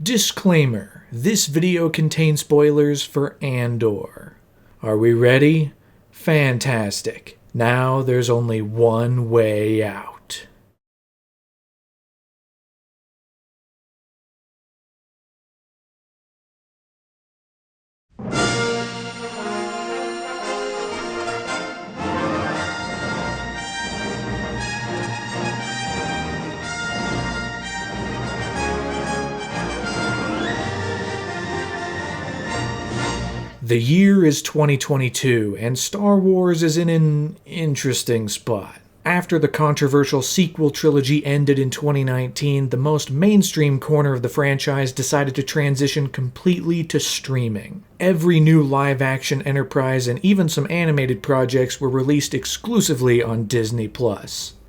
Disclaimer: this video contains spoilers for Andor. Are we ready? Fantastic. Now there's only one way out. The year is 2022, and Star Wars is in an interesting spot. After the controversial sequel trilogy ended in 2019, the most mainstream corner of the franchise decided to transition completely to streaming. Every new live-action enterprise and even some animated projects were released exclusively on Disney+,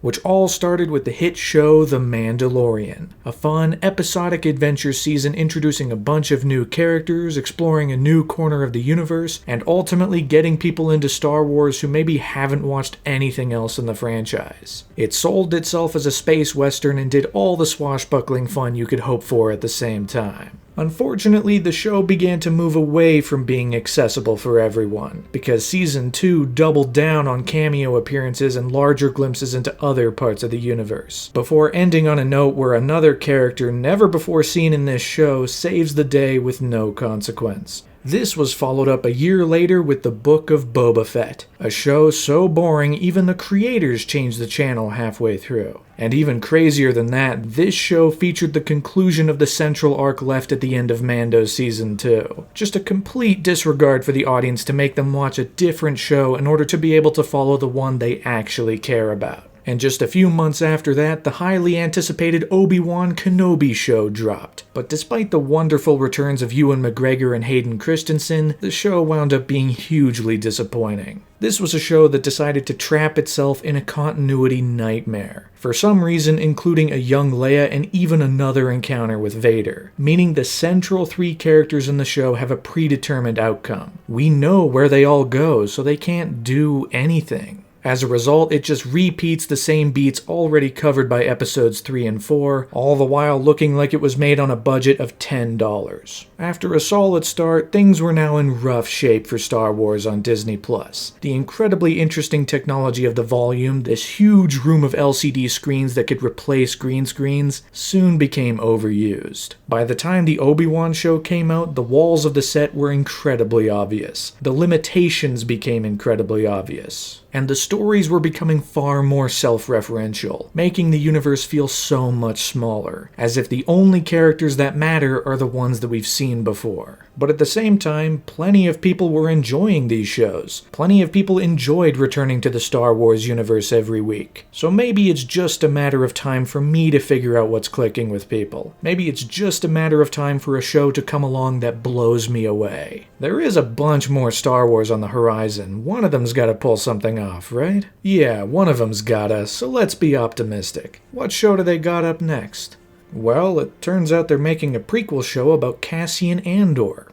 which all started with the hit show The Mandalorian, a fun, episodic adventure season introducing a bunch of new characters, exploring a new corner of the universe, and ultimately getting people into Star Wars who maybe haven't watched anything else in the franchise. It sold itself as a space western and did all the swashbuckling fun you could hope for at the same time. Unfortunately, the show began to move away from being accessible for everyone, because Season 2 doubled down on cameo appearances and larger glimpses into other parts of the universe, before ending on a note where another character never before seen in this show saves the day with no consequence. This was followed up a year later with The Book of Boba Fett, a show so boring even the creators changed the channel halfway through. And even crazier than that, this show featured the conclusion of the central arc left at the end of Mando Season 2. Just a complete disregard for the audience to make them watch a different show in order to be able to follow the one they actually care about. And just a few months after that, the highly anticipated Obi-Wan Kenobi show dropped. But despite the wonderful returns of Ewan McGregor and Hayden Christensen, the show wound up being hugely disappointing. This was a show that decided to trap itself in a continuity nightmare, for some reason including a young Leia and even another encounter with Vader, meaning the central three characters in the show have a predetermined outcome. We know where they all go, so they can't do anything. As a result, it just repeats the same beats already covered by episodes 3 and 4, all the while looking like it was made on a budget of $10. After a solid start, things were now in rough shape for Star Wars on Disney+. The incredibly interesting technology of the volume, this huge room of LCD screens that could replace green screens, soon became overused. By the time the Obi-Wan show came out, the walls of the set were incredibly obvious. The limitations became incredibly obvious. And the stories were becoming far more self-referential, making the universe feel so much smaller, as if the only characters that matter are the ones that we've seen before. But at the same time, plenty of people were enjoying these shows. Plenty of people enjoyed returning to the Star Wars universe every week. So maybe it's just a matter of time for me to figure out what's clicking with people. Maybe it's just a matter of time for a show to come along that blows me away. There is a bunch more Star Wars on the horizon. One of them's gotta pull something off, right? Yeah, one of them's gotta, so let's be optimistic. What show do they got up next? Well, it turns out they're making a prequel show about Cassian Andor.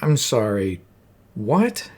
I'm sorry, what?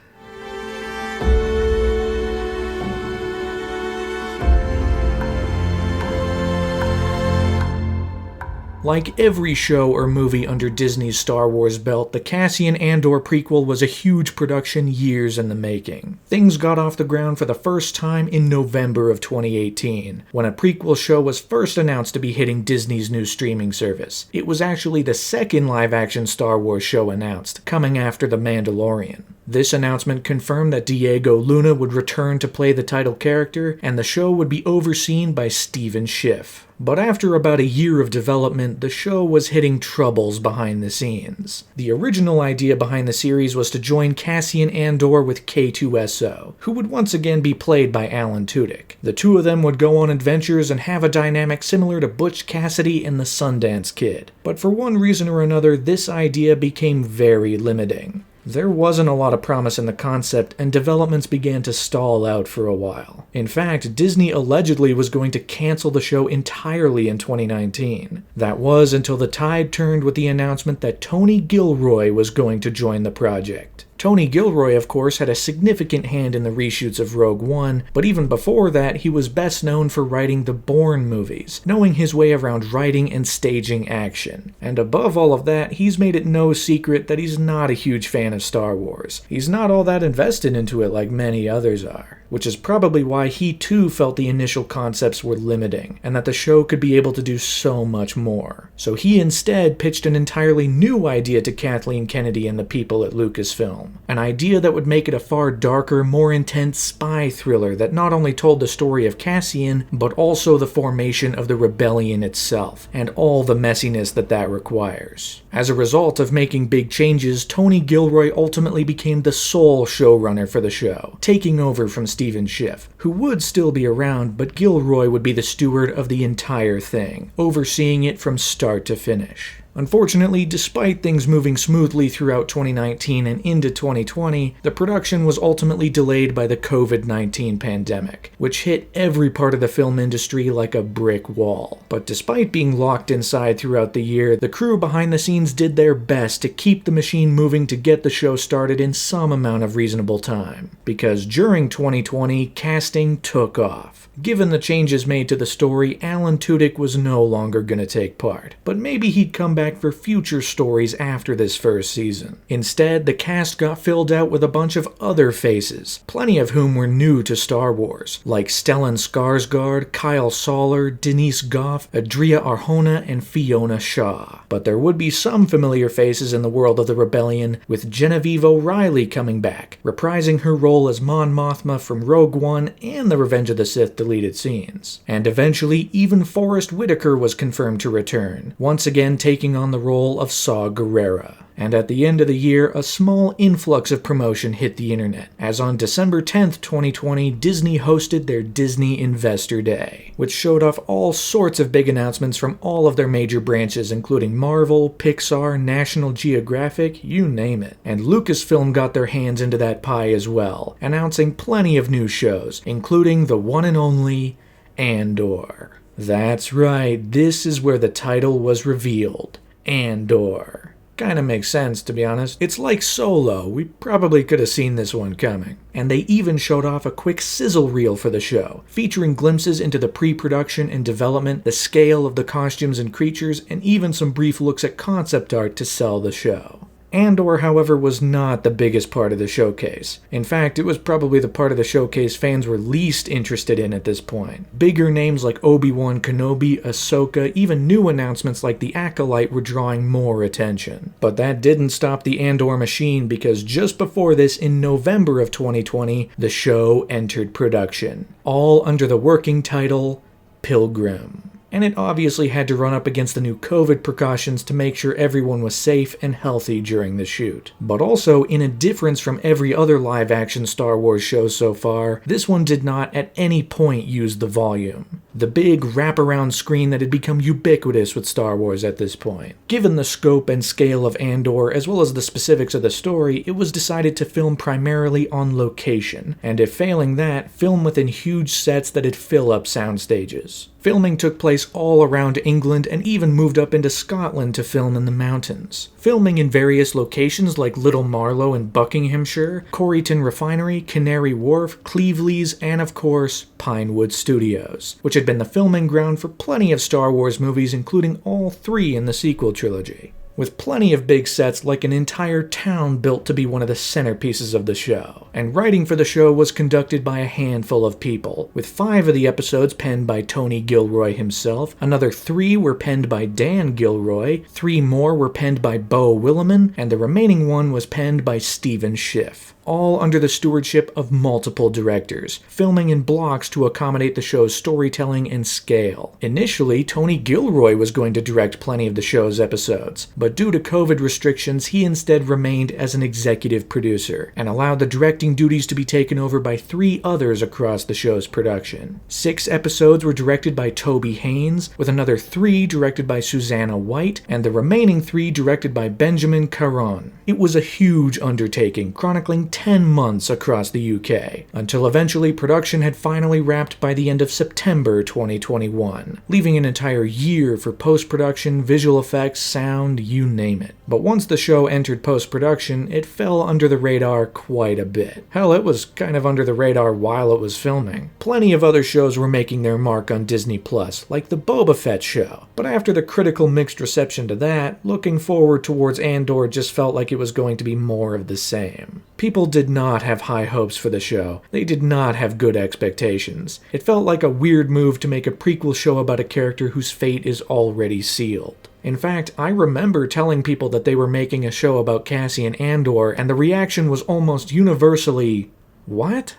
Like every show or movie under Disney's Star Wars belt, the Cassian Andor prequel was a huge production years in the making. Things got off the ground for the first time in November of 2018, when a prequel show was first announced to be hitting Disney's new streaming service. It was actually the second live-action Star Wars show announced, coming after The Mandalorian. This announcement confirmed that Diego Luna would return to play the title character, and the show would be overseen by Stephen Schiff. But after about a year of development, the show was hitting troubles behind the scenes. The original idea behind the series was to join Cassian Andor with K2SO, who would once again be played by Alan Tudyk. The two of them would go on adventures and have a dynamic similar to Butch Cassidy and the Sundance Kid. But for one reason or another, this idea became very limiting. There wasn't a lot of promise in the concept, and developments began to stall out for a while. In fact, Disney allegedly was going to cancel the show entirely in 2019. That was until the tide turned with the announcement that Tony Gilroy was going to join the project. Tony Gilroy, of course, had a significant hand in the reshoots of Rogue One, but even before that, he was best known for writing the Bourne movies, knowing his way around writing and staging action. And above all of that, he's made it no secret that he's not a huge fan of Star Wars. He's not all that invested into it like many others are, which is probably why he too felt the initial concepts were limiting, and that the show could be able to do so much more. So he instead pitched an entirely new idea to Kathleen Kennedy and the people at Lucasfilm. An idea that would make it a far darker, more intense spy thriller that not only told the story of Cassian, but also the formation of the rebellion itself, and all the messiness that requires. As a result of making big changes, Tony Gilroy ultimately became the sole showrunner for the show, taking over from Stephen Schiff, who would still be around, but Gilroy would be the steward of the entire thing, overseeing it from start to finish. Unfortunately, despite things moving smoothly throughout 2019 and into 2020, the production was ultimately delayed by the COVID-19 pandemic, which hit every part of the film industry like a brick wall. But despite being locked inside throughout the year, the crew behind the scenes did their best to keep the machine moving to get the show started in some amount of reasonable time. Because during 2020, casting took off. Given the changes made to the story, Alan Tudyk was no longer going to take part, but maybe he'd come back for future stories after this first season. Instead, the cast got filled out with a bunch of other faces, plenty of whom were new to Star Wars, like Stellan Skarsgård, Kyle Soller, Denise Gough, Adria Arjona, and Fiona Shaw. But there would be some familiar faces in the world of the Rebellion, with Genevieve O'Reilly coming back, reprising her role as Mon Mothma from Rogue One and the Revenge of the Sith deleted scenes. And eventually, even Forrest Whitaker was confirmed to return, once again taking on the role of Saw Gerrera. And at the end of the year, a small influx of promotion hit the internet, as on December 10th, 2020, Disney hosted their Disney Investor Day, which showed off all sorts of big announcements from all of their major branches, including Marvel, Pixar, National Geographic, you name it. And Lucasfilm got their hands into that pie as well, announcing plenty of new shows, including the one and only Andor. That's right, this is where the title was revealed. Andor. Kinda makes sense, to be honest. It's like Solo, we probably could have seen this one coming. And they even showed off a quick sizzle reel for the show, featuring glimpses into the pre-production and development, the scale of the costumes and creatures, and even some brief looks at concept art to sell the show. Andor, however, was not the biggest part of the showcase. In fact, it was probably the part of the showcase fans were least interested in at this point. Bigger names like Obi-Wan Kenobi, Ahsoka, even new announcements like The Acolyte were drawing more attention. But that didn't stop the Andor machine, because just before this, in November of 2020, the show entered production, all under the working title Pilgrim. And it obviously had to run up against the new COVID precautions to make sure everyone was safe and healthy during the shoot. But also, in a difference from every other live-action Star Wars show so far, this one did not at any point use the volume, the big wraparound screen that had become ubiquitous with Star Wars at this point. Given the scope and scale of Andor, as well as the specifics of the story, it was decided to film primarily on location, and if failing that, film within huge sets that'd fill up sound stages. Filming took place all around England and even moved up into Scotland to film in the mountains. Filming in various locations like Little Marlow in Buckinghamshire, Corryton Refinery, Canary Wharf, Cleveleys, and of course, Pinewood Studios, which had been the filming ground for plenty of Star Wars movies, including all 3 in the sequel trilogy. With plenty of big sets like an entire town built to be one of the centerpieces of the show. And writing for the show was conducted by a handful of people, with 5 of the episodes penned by Tony Gilroy himself, another 3 were penned by Dan Gilroy, 3 more were penned by Beau Willimon, and the remaining one was penned by Stephen Schiff. All under the stewardship of multiple directors, filming in blocks to accommodate the show's storytelling and scale. Initially, Tony Gilroy was going to direct plenty of the show's episodes, but due to COVID restrictions, he instead remained as an executive producer, and allowed the directing duties to be taken over by 3 others across the show's production. 6 episodes were directed by Toby Haynes, with another 3 directed by Susanna White, and the remaining 3 directed by Benjamin Caron. It was a huge undertaking, chronicling 10 months across the UK, until eventually production had finally wrapped by the end of September 2021, leaving an entire year for post-production, visual effects, sound, you name it. But once the show entered post-production, it fell under the radar quite a bit. Hell, it was kind of under the radar while it was filming. Plenty of other shows were making their mark on Disney+, like the Boba Fett show. But after the critical mixed reception to that, looking forward towards Andor just felt like it was going to be more of the same. People did not have high hopes for the show. They did not have good expectations. It felt like a weird move to make a prequel show about a character whose fate is already sealed. In fact, I remember telling people that they were making a show about Cassian Andor, and the reaction was almost universally, "What?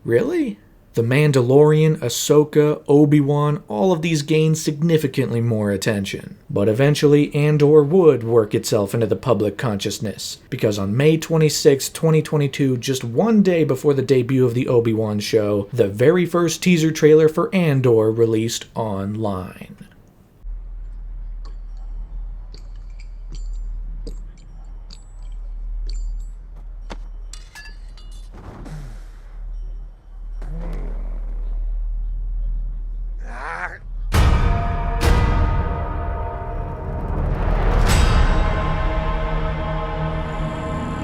Really?" The Mandalorian, Ahsoka, Obi-Wan, all of these gained significantly more attention. But eventually, Andor would work itself into the public consciousness, because on May 26, 2022, just one day before the debut of the Obi-Wan show, the very first teaser trailer for Andor released online.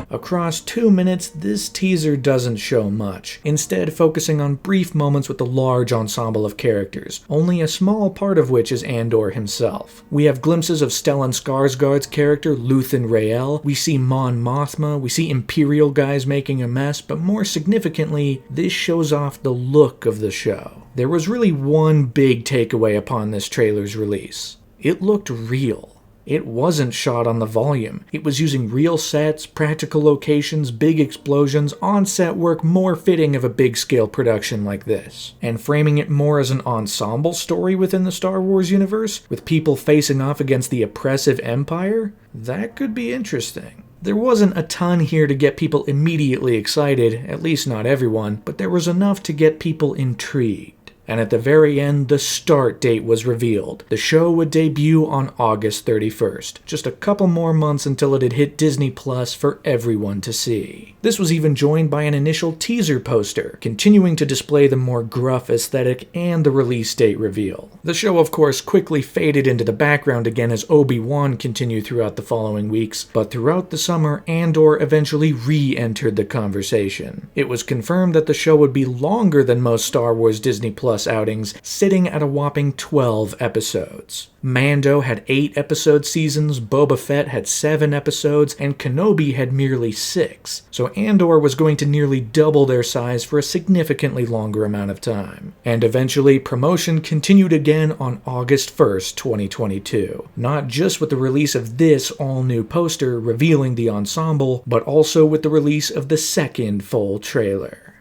Across 2 minutes, this teaser doesn't show much, instead focusing on brief moments with the large ensemble of characters, only a small part of which is Andor himself. We have glimpses of Stellan Skarsgård's character, Luthen Rael, we see Mon Mothma, we see Imperial guys making a mess, but more significantly, this shows off the look of the show. There was really one big takeaway upon this trailer's release. It looked real. It wasn't shot on the volume. It was using real sets, practical locations, big explosions, on-set work more fitting of a big-scale production like this. And framing it more as an ensemble story within the Star Wars universe, with people facing off against the oppressive Empire, that could be interesting. There wasn't a ton here to get people immediately excited, at least not everyone, but there was enough to get people intrigued. And at the very end, the start date was revealed. The show would debut on August 31st, just a couple more months until it had hit Disney Plus for everyone to see. This was even joined by an initial teaser poster, continuing to display the more gruff aesthetic and the release date reveal. The show, of course, quickly faded into the background again as Obi-Wan continued throughout the following weeks, but throughout the summer, Andor eventually re-entered the conversation. It was confirmed that the show would be longer than most Star Wars Disney Plus outings, sitting at a whopping 12 episodes. Mando had 8 episode seasons, Boba Fett had 7 episodes, and Kenobi had merely 6. So Andor was going to nearly double their size for a significantly longer amount of time. And eventually, promotion continued again on August 1st, 2022. Not just with the release of this all-new poster revealing the ensemble, but also with the release of the second full trailer.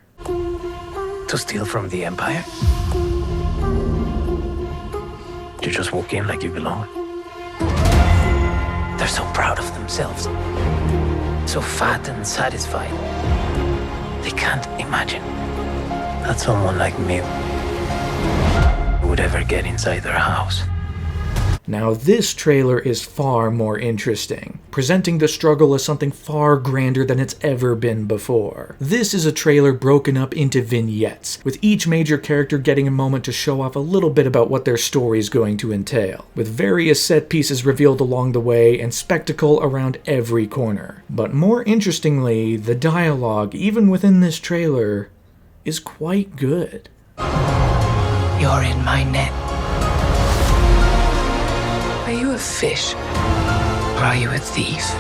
To steal from the Empire? To just walk in like you belong? They're so proud of themselves. So fat and satisfied. They can't imagine that someone like me would ever get inside their house. Now this trailer is far more interesting, presenting the struggle as something far grander than it's ever been before. This is a trailer broken up into vignettes, with each major character getting a moment to show off a little bit about what their story is going to entail, with various set pieces revealed along the way and spectacle around every corner. But more interestingly, the dialogue, even within this trailer, is quite good. You're in my net. Are you a fish? Or are you a thief?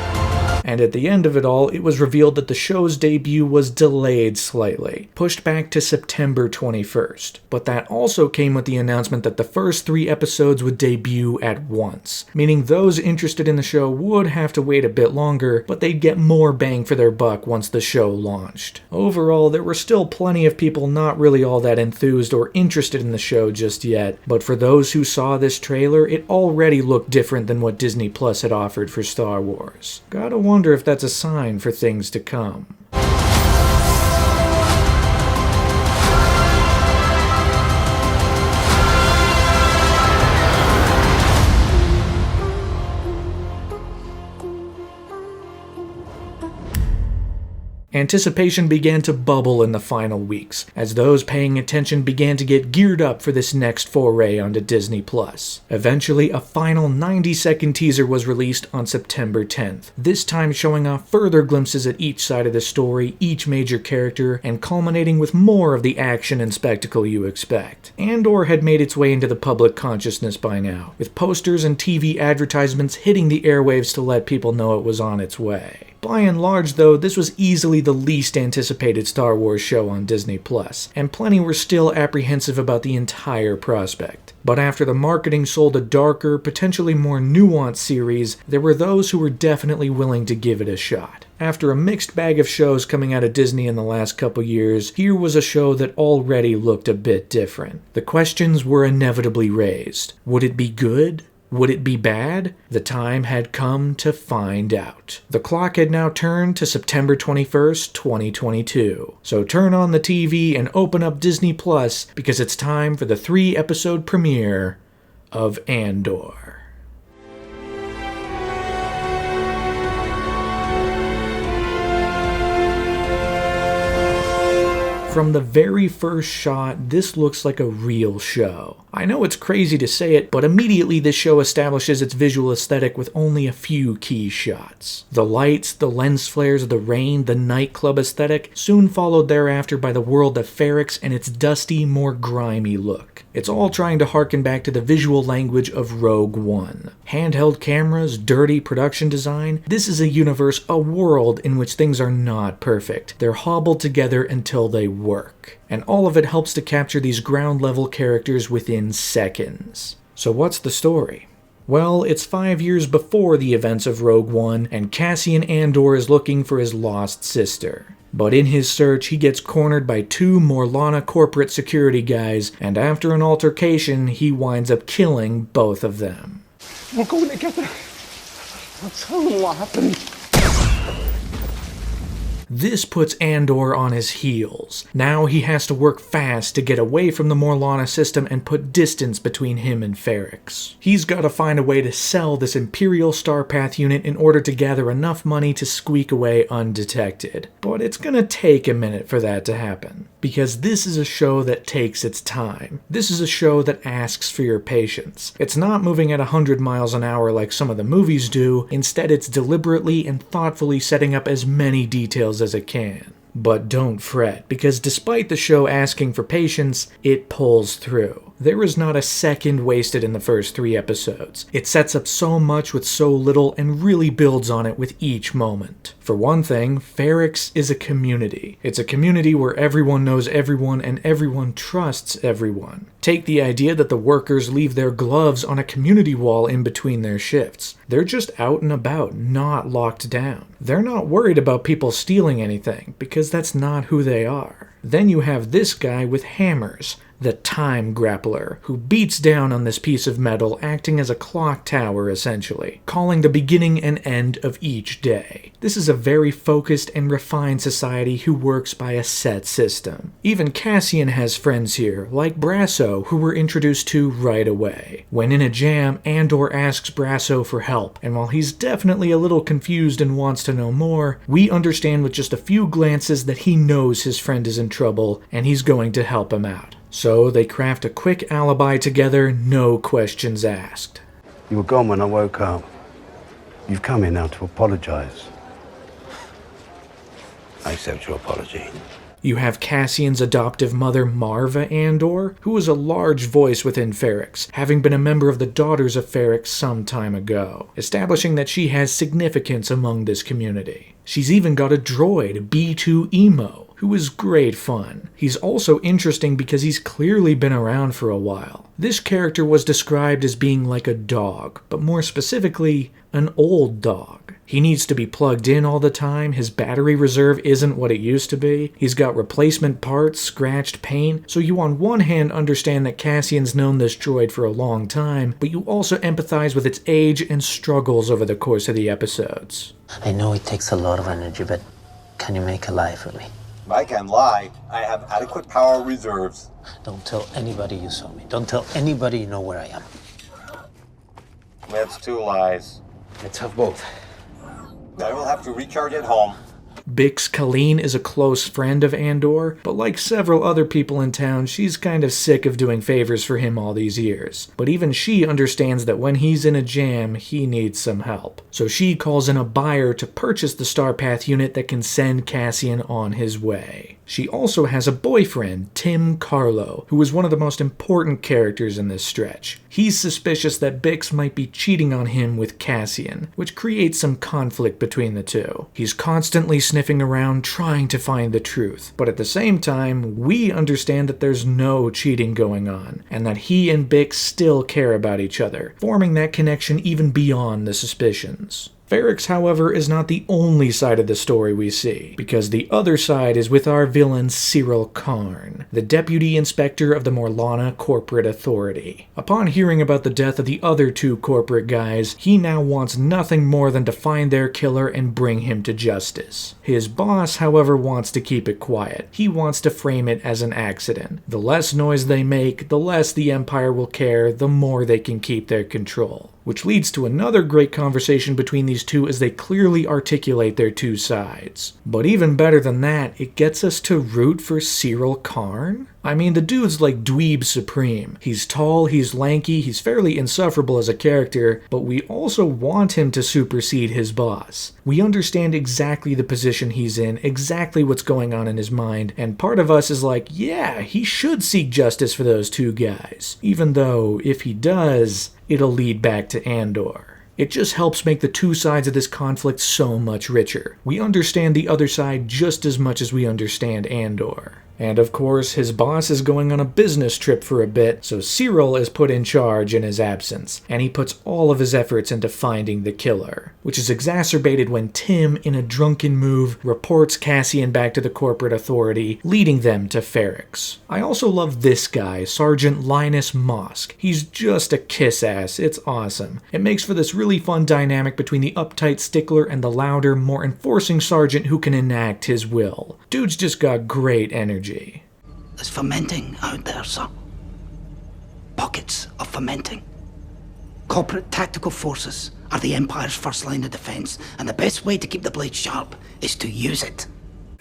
And at the end of it all, it was revealed that the show's debut was delayed slightly, pushed back to September 21st. But that also came with the announcement that the first 3 episodes would debut at once, meaning those interested in the show would have to wait a bit longer, but they'd get more bang for their buck once the show launched. Overall, there were still plenty of people not really all that enthused or interested in the show just yet, but for those who saw this trailer, it already looked different than what Disney Plus had offered for Star Wars. Gotta wonder if that's a sign for things to come. Anticipation began to bubble in the final weeks, as those paying attention began to get geared up for this next foray onto Disney+. Eventually, a final 90-second teaser was released on September 10th, this time showing off further glimpses at each side of the story, each major character, and culminating with more of the action and spectacle you expect. Andor had made its way into the public consciousness by now, with posters and TV advertisements hitting the airwaves to let people know it was on its way. By and large, though, this was easily the least anticipated Star Wars show on Disney+, and plenty were still apprehensive about the entire prospect. But after the marketing sold a darker, potentially more nuanced series, there were those who were definitely willing to give it a shot. After a mixed bag of shows coming out of Disney in the last couple years, here was a show that already looked a bit different. The questions were inevitably raised. Would it be good? Would it be bad? The time had come to find out. The clock had now turned to September 21st, 2022. So turn on the TV and open up Disney Plus, because it's time for the 3-episode premiere of Andor. From the very first shot, this looks like a real show. I know it's crazy to say it, but immediately this show establishes its visual aesthetic with only a few key shots. The lights, the lens flares, the rain, the nightclub aesthetic, soon followed thereafter by the world of Ferrix and its dusty, more grimy look. It's all trying to harken back to the visual language of Rogue One. Handheld cameras, dirty production design, this is a universe, a world in which things are not perfect. They're hobbled together until they work. And all of it helps to capture these ground-level characters within seconds. So what's the story? Well, it's 5 years before the events of Rogue One, and Cassian Andor is looking for his lost sister. But in his search, he gets cornered by 2 Morlana corporate security guys, and after an altercation, he winds up killing both of them. We're going together. I'll tell them what happened. This puts Andor on his heels. Now he has to work fast to get away from the Morlana system and put distance between him and Ferrix. He's got to find a way to sell this Imperial Starpath unit in order to gather enough money to squeak away undetected. But it's gonna take a minute for that to happen. Because this is a show that takes its time. This is a show that asks for your patience. It's not moving at 100 miles an hour like some of the movies do. Instead, it's deliberately and thoughtfully setting up as many details as it can. But don't fret, because despite the show asking for patience, it pulls through. There is not a second wasted in the first 3 episodes. It sets up so much with so little and really builds on it with each moment. For one thing, Ferrix is a community. It's a community where everyone knows everyone and everyone trusts everyone. Take the idea that the workers leave their gloves on a community wall in between their shifts. They're just out and about, not locked down. They're not worried about people stealing anything, because that's not who they are. Then you have this guy with hammers, the Time Grappler, who beats down on this piece of metal, acting as a clock tower essentially, calling the beginning and end of each day. This is a very focused and refined society who works by a set system. Even Cassian has friends here, like Brasso, who we're introduced to right away. When in a jam, Andor asks Brasso for help, and while he's definitely a little confused and wants to know more, we understand with just a few glances that he knows his friend is in trouble, and he's going to help him out. So they craft a quick alibi together, no questions asked. You were gone when I woke up. You've come here now to apologize. I accept your apology. You have Cassian's adoptive mother, Marva Andor, who is a large voice within Ferrix, having been a member of the Daughters of Ferrix some time ago, establishing that she has significance among this community. She's even got a droid, B2 Emo, who is great fun. He's also interesting because he's clearly been around for a while. This character was described as being like a dog, but more specifically, an old dog. He needs to be plugged in all the time, his battery reserve isn't what it used to be, he's got replacement parts, scratched paint, so you on one hand understand that Cassian's known this droid for a long time, but you also empathize with its age and struggles over the course of the episodes. I know it takes a lot of energy, but can you make a lie for me? I can lie. I have adequate power reserves. Don't tell anybody you saw me. Don't tell anybody you know where I am. That's 2 lies. Let's have both. I will have to recharge at home. Bix Colleen is a close friend of Andor, but like several other people in town, she's kind of sick of doing favors for him all these years. But even she understands that when he's in a jam, he needs some help. So she calls in a buyer to purchase the Starpath unit that can send Cassian on his way. She also has a boyfriend, Tim Carlo, who is one of the most important characters in this stretch. He's suspicious that Bix might be cheating on him with Cassian, which creates some conflict between the two. He's constantly sniffing around trying to find the truth, but at the same time, we understand that there's no cheating going on, and that he and Bix still care about each other, forming that connection even beyond the suspicions. Ferrix, however, is not the only side of the story we see, because the other side is with our villain Syril Karn, the deputy inspector of the Morlana Corporate Authority. Upon hearing about the death of the other two corporate guys, he now wants nothing more than to find their killer and bring him to justice. His boss, however, wants to keep it quiet. He wants to frame it as an accident. The less noise they make, the less the Empire will care, the more they can keep their control. Which leads to another great conversation between these two as they clearly articulate their two sides. But even better than that, it gets us to root for Syril Karn? I mean, the dude's like dweeb supreme. He's tall, he's lanky, he's fairly insufferable as a character, but we also want him to supersede his boss. We understand exactly the position he's in, exactly what's going on in his mind, and part of us is like, yeah, he should seek justice for those two guys. Even though, if he does, it'll lead back to Andor. It just helps make the two sides of this conflict so much richer. We understand the other side just as much as we understand Andor. And of course, his boss is going on a business trip for a bit, so Syril is put in charge in his absence, and he puts all of his efforts into finding the killer, which is exacerbated when Tim, in a drunken move, reports Cassian back to the corporate authority, leading them to Ferrix. I also love this guy, Sergeant Linus Mosk. He's just a kiss-ass, it's awesome. It makes for this really fun dynamic between the uptight stickler and the louder, more enforcing sergeant who can enact his will. Dude's just got great energy. There's fermenting out there, sir. Pockets of fermenting. Corporate tactical forces are the Empire's first line of defense, and the best way to keep the blade sharp is to use it.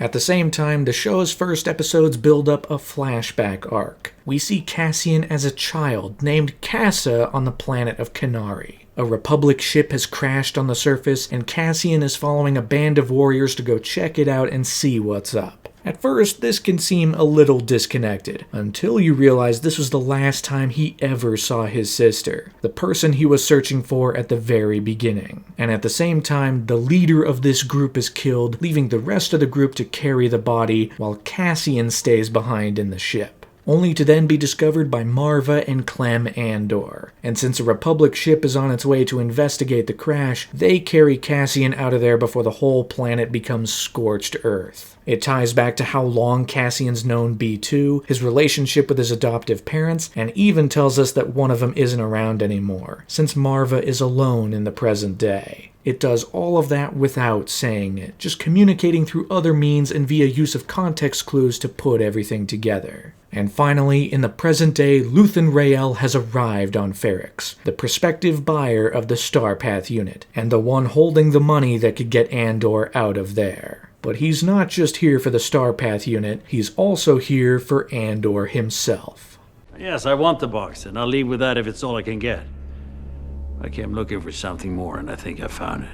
At the same time, the show's first episodes build up a flashback arc. We see Cassian as a child named Cassa on the planet of Kenari. A Republic ship has crashed on the surface, and Cassian is following a band of warriors to go check it out and see what's up. At first, this can seem a little disconnected, until you realize this was the last time he ever saw his sister, the person he was searching for at the very beginning. And at the same time, the leader of this group is killed, leaving the rest of the group to carry the body, while Cassian stays behind in the ship. Only to then be discovered by Marva and Clem Andor. And since a Republic ship is on its way to investigate the crash, they carry Cassian out of there before the whole planet becomes scorched earth. It ties back to how long Cassian's known B2, his relationship with his adoptive parents, and even tells us that one of them isn't around anymore, since Marva is alone in the present day. It does all of that without saying it, just communicating through other means and via use of context clues to put everything together. And finally, in the present day, Luthen Rael has arrived on Ferrix, the prospective buyer of the Starpath unit, and the one holding the money that could get Andor out of there. But he's not just here for the Starpath unit, he's also here for Andor himself. Yes, I want the box, and I'll leave with that if it's all I can get. I came looking for something more, and I think I found it.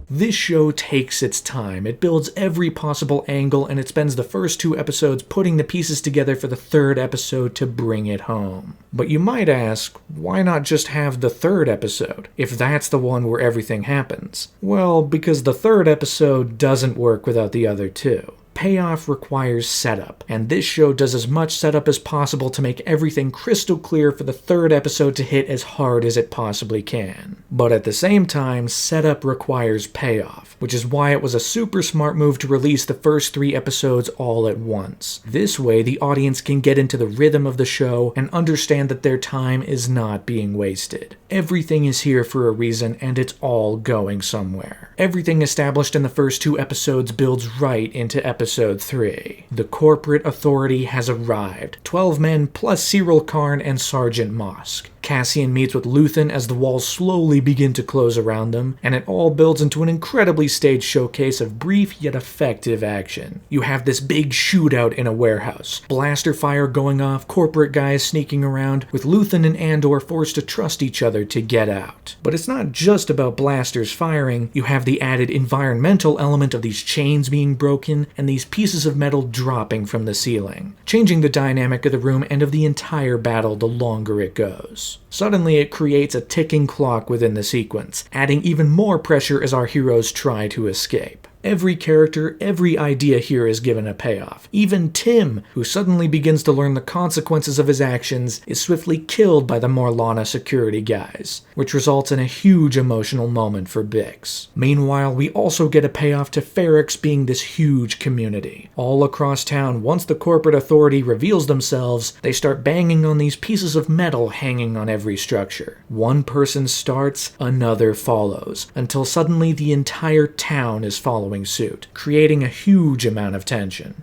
This show takes its time. It builds every possible angle, and it spends the first 2 episodes putting the pieces together for the 3rd episode to bring it home. But you might ask, why not just have the 3rd episode, if that's the one where everything happens? Well, because the 3rd episode doesn't work without the other 2. Payoff requires setup, and this show does as much setup as possible to make everything crystal clear for the 3rd episode to hit as hard as it possibly can. But at the same time, setup requires payoff, which is why it was a super smart move to release the first 3 episodes all at once. This way, the audience can get into the rhythm of the show and understand that their time is not being wasted. Everything is here for a reason, and it's all going somewhere. Everything established in the first 2 episodes builds right into episode 3. The corporate authority has arrived. 12 men plus Syril Karn and Sergeant Mosk. Cassian meets with Luthen as the walls slowly begin to close around them, and it all builds into an incredibly staged showcase of brief yet effective action. You have this big shootout in a warehouse, blaster fire going off, corporate guys sneaking around, with Luthen and Andor forced to trust each other to get out. But it's not just about blasters firing, you have the added environmental element of these chains being broken and these pieces of metal dropping from the ceiling, changing the dynamic of the room and of the entire battle the longer it goes. Suddenly it creates a ticking clock within the sequence, adding even more pressure as our heroes try to escape. Every character, every idea here is given a payoff. Even Tim, who suddenly begins to learn the consequences of his actions, is swiftly killed by the Morlana security guys, which results in a huge emotional moment for Bix. Meanwhile, we also get a payoff to Ferrix being this huge community. All across town, once the corporate authority reveals themselves, they start banging on these pieces of metal hanging on every structure. One person starts, another follows, until suddenly the entire town is following suit, creating a huge amount of tension.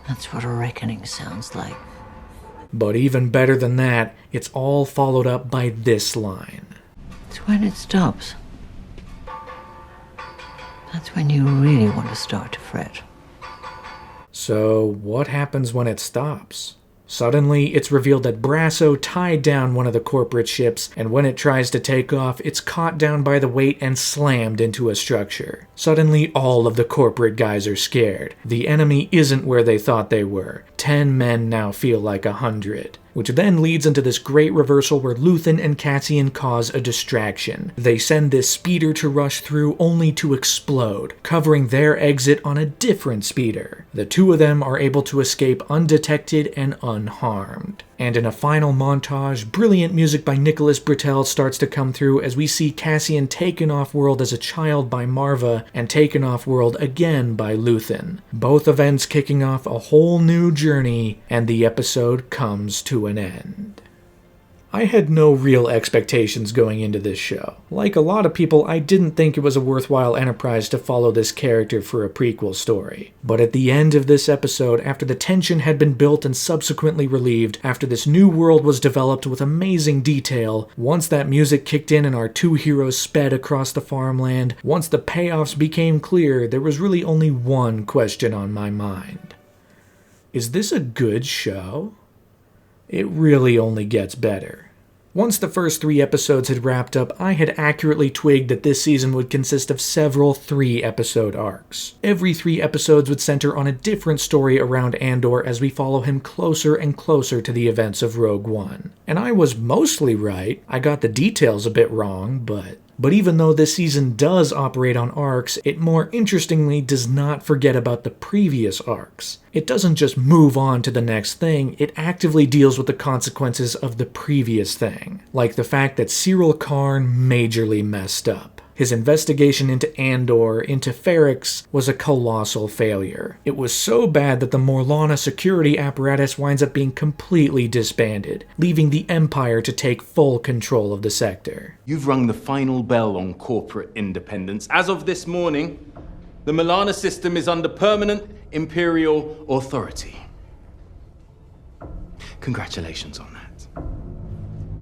That's what a reckoning sounds like. But even better than that, it's all followed up by this line. It's when it stops. That's when you really want to start to fret. So, what happens when it stops? Suddenly, it's revealed that Brasso tied down one of the corporate ships, and when it tries to take off, it's caught down by the weight and slammed into a structure. Suddenly, all of the corporate guys are scared. The enemy isn't where they thought they were. 10 men now feel like 100. Which then leads into this great reversal where Luthen and Cassian cause a distraction. They send this speeder to rush through only to explode, covering their exit on a different speeder. The two of them are able to escape undetected and unharmed. And in a final montage, brilliant music by Nicholas Britell starts to come through as we see Cassian taken off-world as a child by Marva and taken off-world again by Luthen. Both events kicking off a whole new journey, and the episode comes to an end. I had no real expectations going into this show. Like a lot of people, I didn't think it was a worthwhile enterprise to follow this character for a prequel story. But at the end of this episode, after the tension had been built and subsequently relieved, after this new world was developed with amazing detail, once that music kicked in and our two heroes sped across the farmland, once the payoffs became clear, there was really only one question on my mind. Is this a good show? It really only gets better. Once the first 3 episodes had wrapped up, I had accurately twigged that this season would consist of several 3-episode arcs. Every 3 episodes would center on a different story around Andor as we follow him closer and closer to the events of Rogue One. And I was mostly right. I got the details a bit wrong, but even though this season does operate on arcs, it more interestingly does not forget about the previous arcs. It doesn't just move on to the next thing, it actively deals with the consequences of the previous thing. Like the fact that Cyril Karn majorly messed up. His investigation into Andor, into Ferrix, was a colossal failure. It was so bad that the Morlana security apparatus winds up being completely disbanded, leaving the Empire to take full control of the sector. You've rung the final bell on corporate independence. As of this morning, the Morlana system is under permanent Imperial authority. Congratulations on that.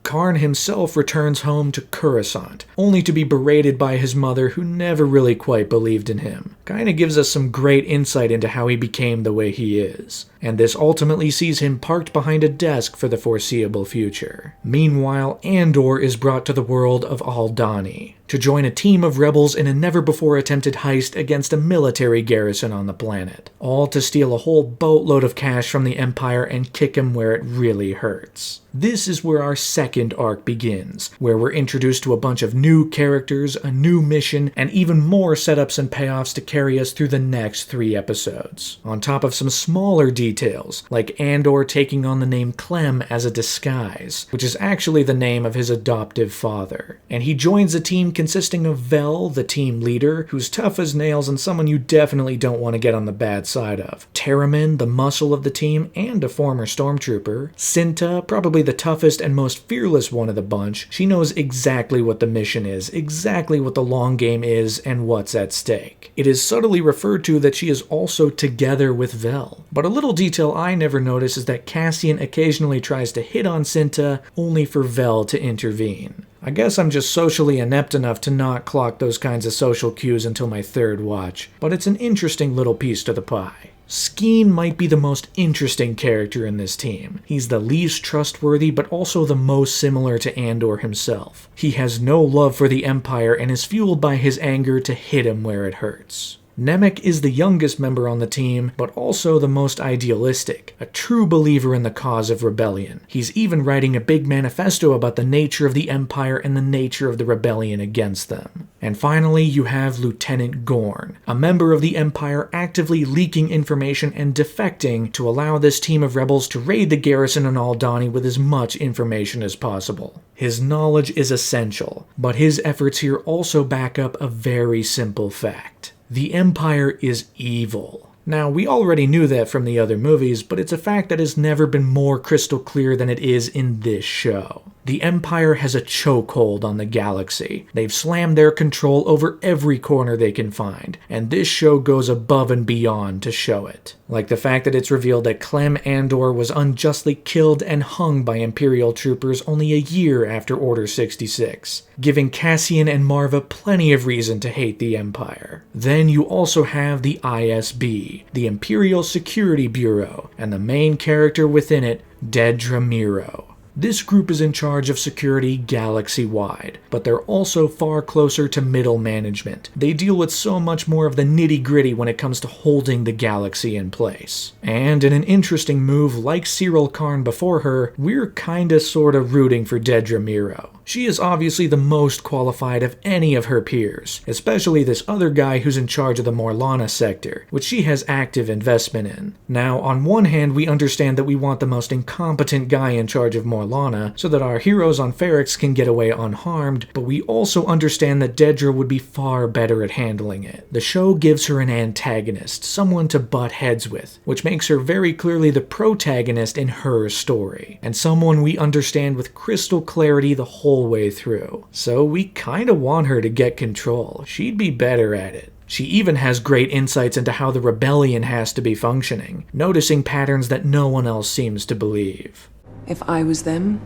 Karn himself returns home to Coruscant, only to be berated by his mother who never really quite believed in him. Kinda gives us some great insight into how he became the way he is. And this ultimately sees him parked behind a desk for the foreseeable future. Meanwhile, Andor is brought to the world of Aldhani to join a team of rebels in a never-before-attempted heist against a military garrison on the planet, all to steal a whole boatload of cash from the Empire and kick him where it really hurts. This is where our second arc begins, where we're introduced to a bunch of new characters, a new mission, and even more setups and payoffs to carry us through the next 3 episodes. On top of some smaller details, like Andor taking on the name Clem as a disguise, which is actually the name of his adoptive father. And he joins a team consisting of Vel, the team leader, who's tough as nails and someone you definitely don't want to get on the bad side of. Terramin, the muscle of the team and a former stormtrooper. Cinta, probably the toughest and most fearless one of the bunch. She knows exactly what the mission is, exactly what the long game is, and what's at stake. It is subtly referred to that she is also together with Vel. But a little detail I never notice is that Cassian occasionally tries to hit on Cinta, only for Vel to intervene. I guess I'm just socially inept enough to not clock those kinds of social cues until my third watch, but it's an interesting little piece to the pie. Skeen might be the most interesting character in this team. He's the least trustworthy, but also the most similar to Andor himself. He has no love for the Empire and is fueled by his anger to hit him where it hurts. Nemec is the youngest member on the team, but also the most idealistic, a true believer in the cause of rebellion. He's even writing a big manifesto about the nature of the Empire and the nature of the rebellion against them. And finally, you have Lieutenant Gorn, a member of the Empire actively leaking information and defecting to allow this team of rebels to raid the garrison on Aldhani with as much information as possible. His knowledge is essential, but his efforts here also back up a very simple fact. The Empire is evil. Now, we already knew that from the other movies, but it's a fact that has never been more crystal clear than it is in this show. The Empire has a chokehold on the galaxy. They've slammed their control over every corner they can find, and this show goes above and beyond to show it. Like the fact that it's revealed that Clem Andor was unjustly killed and hung by Imperial troopers only a year after Order 66, giving Cassian and Marva plenty of reason to hate the Empire. Then you also have the ISB, the Imperial Security Bureau, and the main character within it, Dedra Meero. This group is in charge of security galaxy-wide, but they're also far closer to middle management. They deal with so much more of the nitty-gritty when it comes to holding the galaxy in place. And in an interesting move like Cyril Karn before her, we're kinda sorta rooting for Dedra Meero. She is obviously the most qualified of any of her peers, especially this other guy who's in charge of the Morlana sector, which she has active investment in. Now, on one hand, we understand that we want the most incompetent guy in charge of Morlana, so that our heroes on Ferrix can get away unharmed, but we also understand that Dedra would be far better at handling it. The show gives her an antagonist, someone to butt heads with, which makes her very clearly the protagonist in her story, and someone we understand with crystal clarity the whole way through. So we kinda want her to get control. She'd be better at it. She even has great insights into how the rebellion has to be functioning, noticing patterns that no one else seems to believe. If I was them,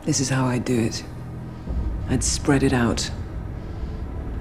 this is how I'd do it. I'd spread it out.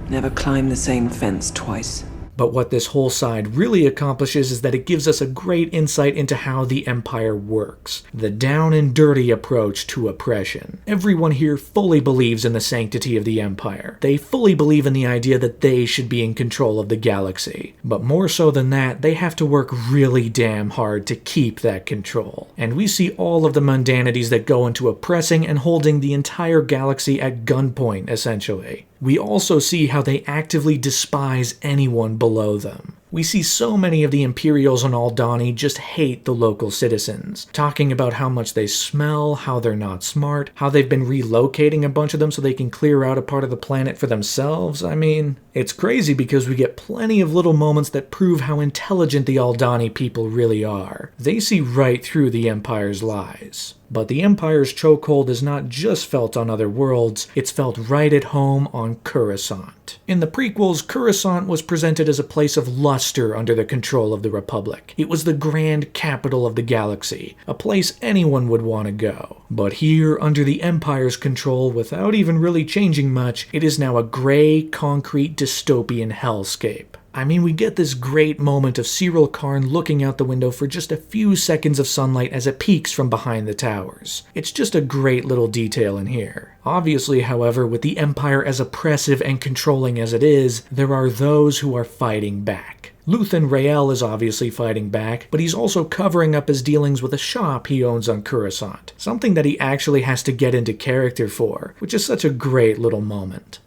Never climb the same fence twice. But what this whole side really accomplishes is that it gives us a great insight into how the Empire works. The down and dirty approach to oppression. Everyone here fully believes in the sanctity of the Empire. They fully believe in the idea that they should be in control of the galaxy. But more so than that, they have to work really damn hard to keep that control. And we see all of the mundanities that go into oppressing and holding the entire galaxy at gunpoint, essentially. We also see how they actively despise anyone below them. We see so many of the Imperials on Aldhani just hate the local citizens, talking about how much they smell, how they're not smart, how they've been relocating a bunch of them so they can clear out a part of the planet for themselves. I mean, it's crazy because we get plenty of little moments that prove how intelligent the Aldhani people really are. They see right through the Empire's lies. But the Empire's chokehold is not just felt on other worlds, it's felt right at home on Coruscant. In the prequels, Coruscant was presented as a place of luster under the control of the Republic. It was the grand capital of the galaxy, a place anyone would want to go. But here, under the Empire's control, without even really changing much, it is now a gray, concrete, dystopian hellscape. I mean, we get this great moment of Cyril Karn looking out the window for just a few seconds of sunlight as it peeks from behind the towers. It's just a great little detail in here. Obviously, however, with the Empire as oppressive and controlling as it is, there are those who are fighting back. Luthen Rael is obviously fighting back, but he's also covering up his dealings with a shop he owns on Coruscant, something that he actually has to get into character for, which is such a great little moment.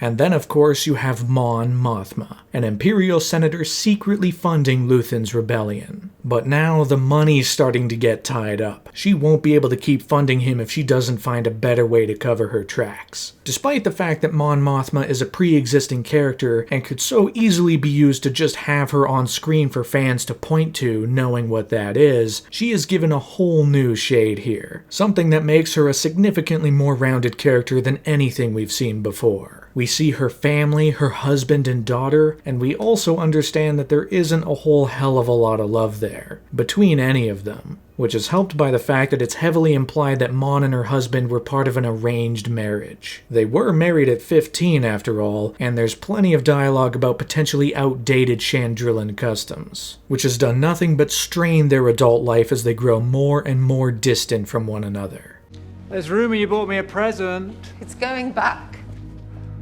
And then, of course, you have Mon Mothma, an Imperial senator secretly funding Luthen's rebellion. But now the money's starting to get tied up. She won't be able to keep funding him if she doesn't find a better way to cover her tracks. Despite the fact that Mon Mothma is a pre-existing character and could so easily be used to just have her on screen for fans to point to, knowing what that is, she is given a whole new shade here. Something that makes her a significantly more rounded character than anything we've seen before. We see her family, her husband and daughter, and we also understand that there isn't a whole hell of a lot of love there, between any of them, which is helped by the fact that it's heavily implied that Mon and her husband were part of an arranged marriage. They were married at 15 after all, and there's plenty of dialogue about potentially outdated Chandrillan customs, which has done nothing but strain their adult life as they grow more and more distant from one another. There's rumor you bought me a present. It's going back.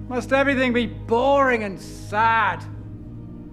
Must everything be boring and sad?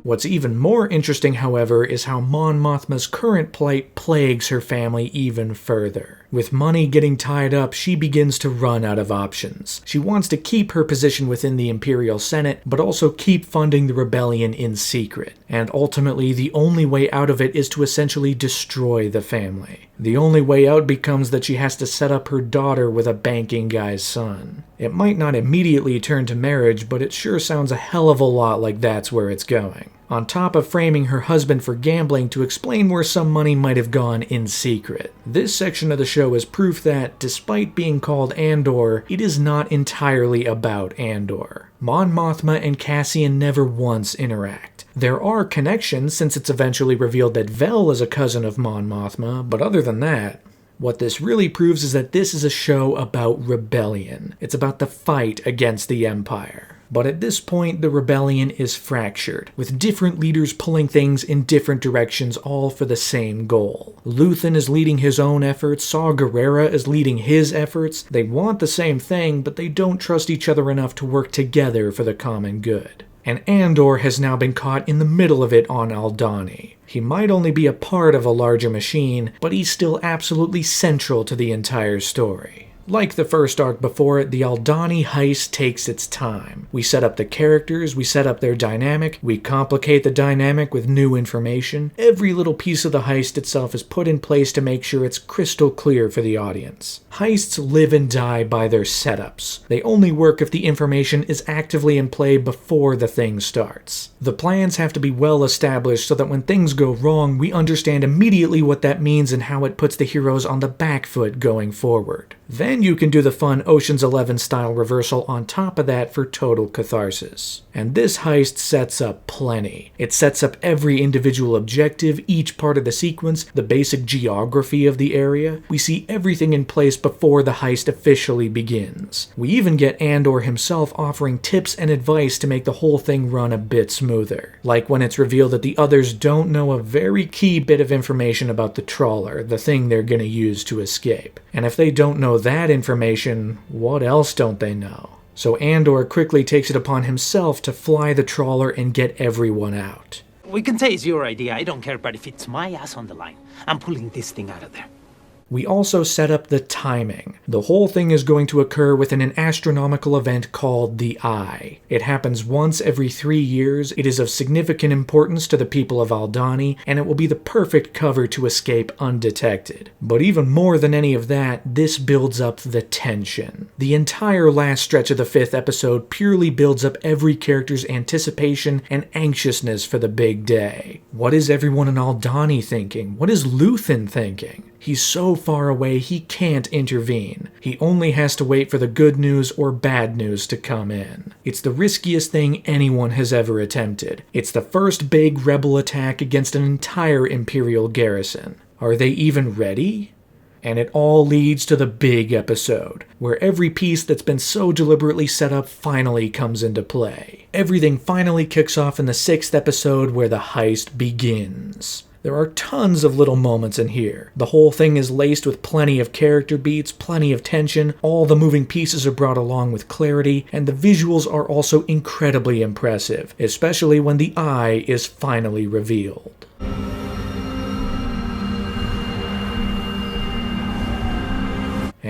What's even more interesting, however, is how Mon Mothma's current plight plagues her family even further. With money getting tied up, she begins to run out of options. She wants to keep her position within the Imperial Senate, but also keep funding the rebellion in secret. And ultimately, the only way out of it is to essentially destroy the family. The only way out becomes that she has to set up her daughter with a banking guy's son. It might not immediately turn to marriage, but it sure sounds a hell of a lot like that's where it's going. On top of framing her husband for gambling to explain where some money might have gone in secret. This section of the show is proof that, despite being called Andor, it is not entirely about Andor. Mon Mothma and Cassian never once interact. There are connections since it's eventually revealed that Vel is a cousin of Mon Mothma, but other than that, what this really proves is that this is a show about rebellion. It's about the fight against the Empire. But at this point, the rebellion is fractured, with different leaders pulling things in different directions, all for the same goal. Luthen is leading his own efforts, Saw Gerrera is leading his efforts. They want the same thing, but they don't trust each other enough to work together for the common good. And Andor has now been caught in the middle of it on Aldhani. He might only be a part of a larger machine, but he's still absolutely central to the entire story. Like the first arc before it, the Aldhani heist takes its time. We set up the characters, we set up their dynamic, we complicate the dynamic with new information. Every little piece of the heist itself is put in place to make sure it's crystal clear for the audience. Heists live and die by their setups. They only work if the information is actively in play before the thing starts. The plans have to be well established so that when things go wrong, we understand immediately what that means and how it puts the heroes on the back foot going forward. Then you can do the fun Ocean's 11 style reversal on top of that for total catharsis. And this heist sets up plenty. It sets up every individual objective, each part of the sequence, the basic geography of the area. We see everything in place before the heist officially begins. We even get Andor himself offering tips and advice to make the whole thing run a bit smoother. Like when it's revealed that the others don't know a very key bit of information about the trawler, the thing they're gonna use to escape. And if they don't know that information, what else don't they know? So Andor quickly takes it upon himself to fly the trawler and get everyone out. We can say it's your idea, I don't care, but if it's my ass on the line, I'm pulling this thing out of there. We also set up the timing. The whole thing is going to occur within an astronomical event called the Eye. It happens once every 3 years, it is of significant importance to the people of Aldhani, and it will be the perfect cover to escape undetected. But even more than any of that, this builds up the tension. The entire last stretch of the 5th episode purely builds up every character's anticipation and anxiousness for the big day. What is everyone in Aldhani thinking? What is Luthen thinking? He's so far away he can't intervene. He only has to wait for the good news or bad news to come in. It's the riskiest thing anyone has ever attempted. It's the first big rebel attack against an entire Imperial garrison. Are they even ready? And it all leads to the big episode, where every piece that's been so deliberately set up finally comes into play. Everything finally kicks off in the 6th episode where the heist begins. There are tons of little moments in here. The whole thing is laced with plenty of character beats, plenty of tension, all the moving pieces are brought along with clarity, and the visuals are also incredibly impressive, especially when the Eye is finally revealed.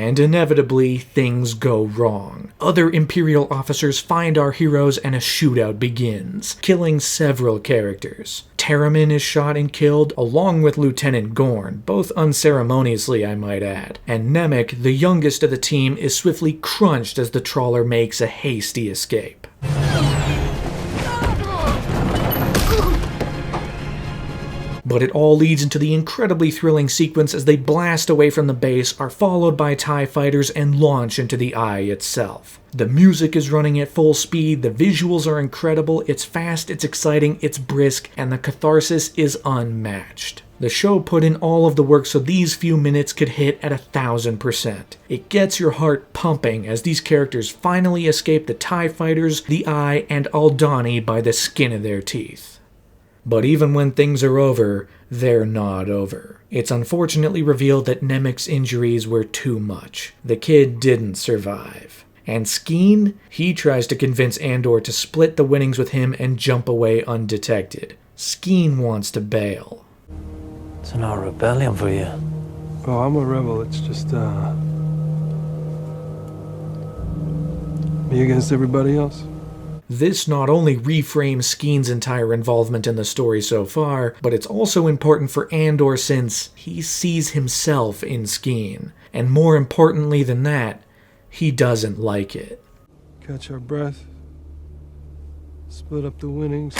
and inevitably, things go wrong. Other Imperial officers find our heroes and a shootout begins, killing several characters. Terramin is shot and killed, along with Lieutenant Gorn, both unceremoniously I might add, and Nemec, the youngest of the team, is swiftly crunched as the trawler makes a hasty escape. But it all leads into the incredibly thrilling sequence as they blast away from the base, are followed by TIE fighters, and launch into the Eye itself. The music is running at full speed, the visuals are incredible, it's fast, it's exciting, it's brisk, and the catharsis is unmatched. The show put in all of the work so these few minutes could hit at 1000%. It gets your heart pumping as these characters finally escape the TIE fighters, the Eye, and Aldhani by the skin of their teeth. But even when things are over, they're not over. It's unfortunately revealed that Nemec's injuries were too much. The kid didn't survive. And Skeen? He tries to convince Andor to split the winnings with him and jump away undetected. Skeen wants to bail. It's not a rebellion for you. Oh, I'm a rebel. It's just, me against everybody else. This not only reframes Skeen's entire involvement in the story so far, but it's also important for Andor since he sees himself in Skeen. And more importantly than that, he doesn't like it. Catch our breath. Split up the winnings.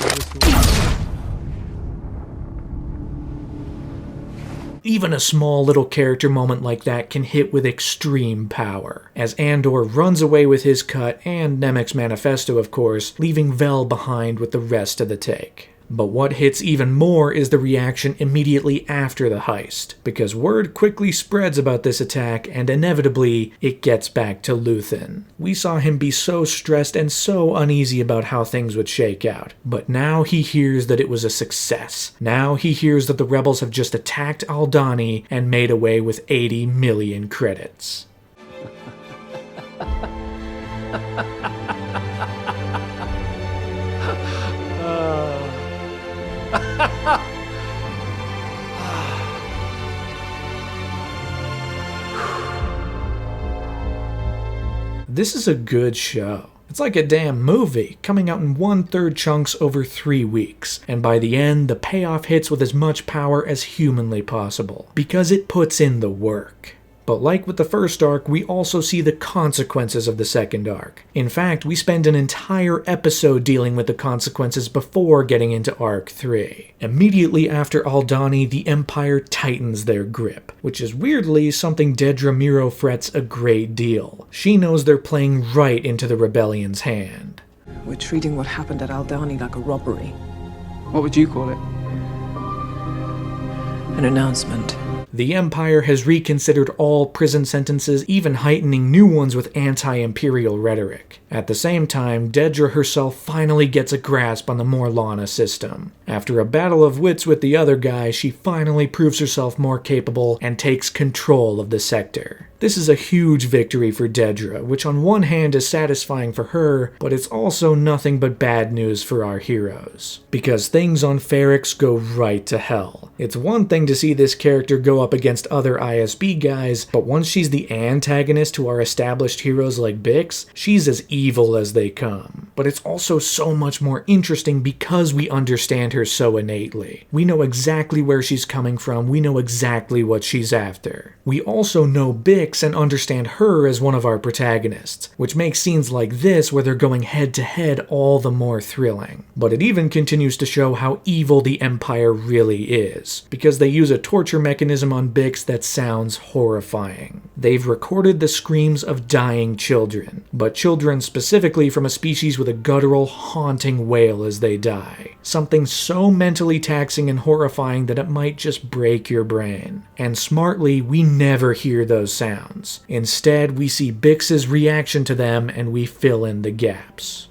Even a small little character moment like that can hit with extreme power, as Andor runs away with his cut and Nemec's manifesto, of course, leaving Vel behind with the rest of the take. But what hits even more is the reaction immediately after the heist, because word quickly spreads about this attack and inevitably it gets back to Luthen. We saw him be so stressed and so uneasy about how things would shake out, but now he hears that it was a success. Now he hears that the rebels have just attacked Aldhani and made away with 80 million credits. This is a good show. It's like a damn movie, coming out in 1/3 chunks over 3 weeks, and by the end, the payoff hits with as much power as humanly possible, because it puts in the work. But like with the first arc, we also see the consequences of the second arc. In fact, we spend an entire episode dealing with the consequences before getting into Arc 3. Immediately after Aldhani, the Empire tightens their grip, which is weirdly something Dedra Meero frets a great deal. She knows they're playing right into the rebellion's hand. We're treating what happened at Aldhani like a robbery. What would you call it? An announcement. The Empire has reconsidered all prison sentences, even heightening new ones with anti-imperial rhetoric. At the same time, Dedra herself finally gets a grasp on the Morlana system. After a battle of wits with the other guy, she finally proves herself more capable and takes control of the sector. This is a huge victory for Dedra, which on one hand is satisfying for her, but it's also nothing but bad news for our heroes. Because things on Ferrix go right to hell. It's one thing to see this character go up against other ISB guys, but once she's the antagonist to our established heroes like Bix, she's as evil as they come. But it's also so much more interesting because we understand her so innately. We know exactly where she's coming from, we know exactly what she's after. We also know Bix and understand her as one of our protagonists, which makes scenes like this where they're going head to head all the more thrilling. But it even continues to show how evil the Empire really is, because they use a torture mechanism on Bix that sounds horrifying. They've recorded the screams of dying children, but children specifically from a species with a guttural, haunting wail as they die. Something so mentally taxing and horrifying that it might just break your brain. And smartly, we never hear those sounds. Instead, we see Bix's reaction to them and we fill in the gaps.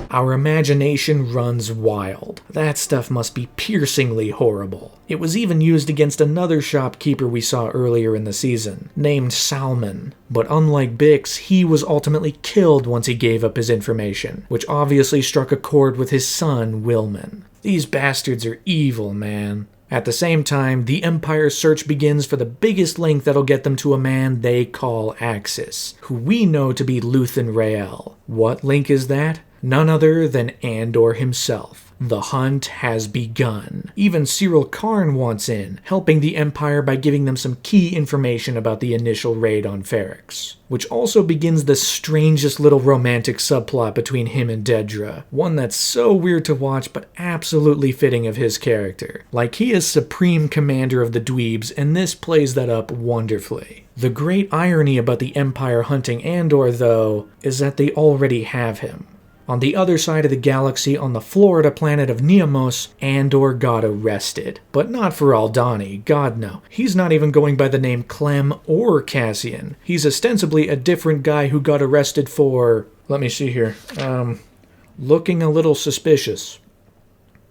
Our imagination runs wild. That stuff must be piercingly horrible. It was even used against another shopkeeper we saw earlier in the season, named Salman. But unlike Bix, he was ultimately killed once he gave up his information, which obviously struck a chord with his son, Wilman. These bastards are evil, man. At the same time, the Empire's search begins for the biggest link that'll get them to a man they call Axis, who we know to be Luthen Rael. What link is that? None other than Andor himself. The hunt has begun. Even Cyril Karn wants in, helping the Empire by giving them some key information about the initial raid on Ferrix, which also begins the strangest little romantic subplot between him and Dedra, one that's so weird to watch but absolutely fitting of his character. Like, he is supreme commander of the dweebs, and this plays that up wonderfully. The great irony about the Empire hunting Andor, though, is that they already have him. On the other side of the galaxy, on the Florida planet of Neamos, Andor got arrested. But not for Aldhani, God no. He's not even going by the name Clem or Cassian. He's ostensibly a different guy who got arrested for... let me see here. Looking a little suspicious.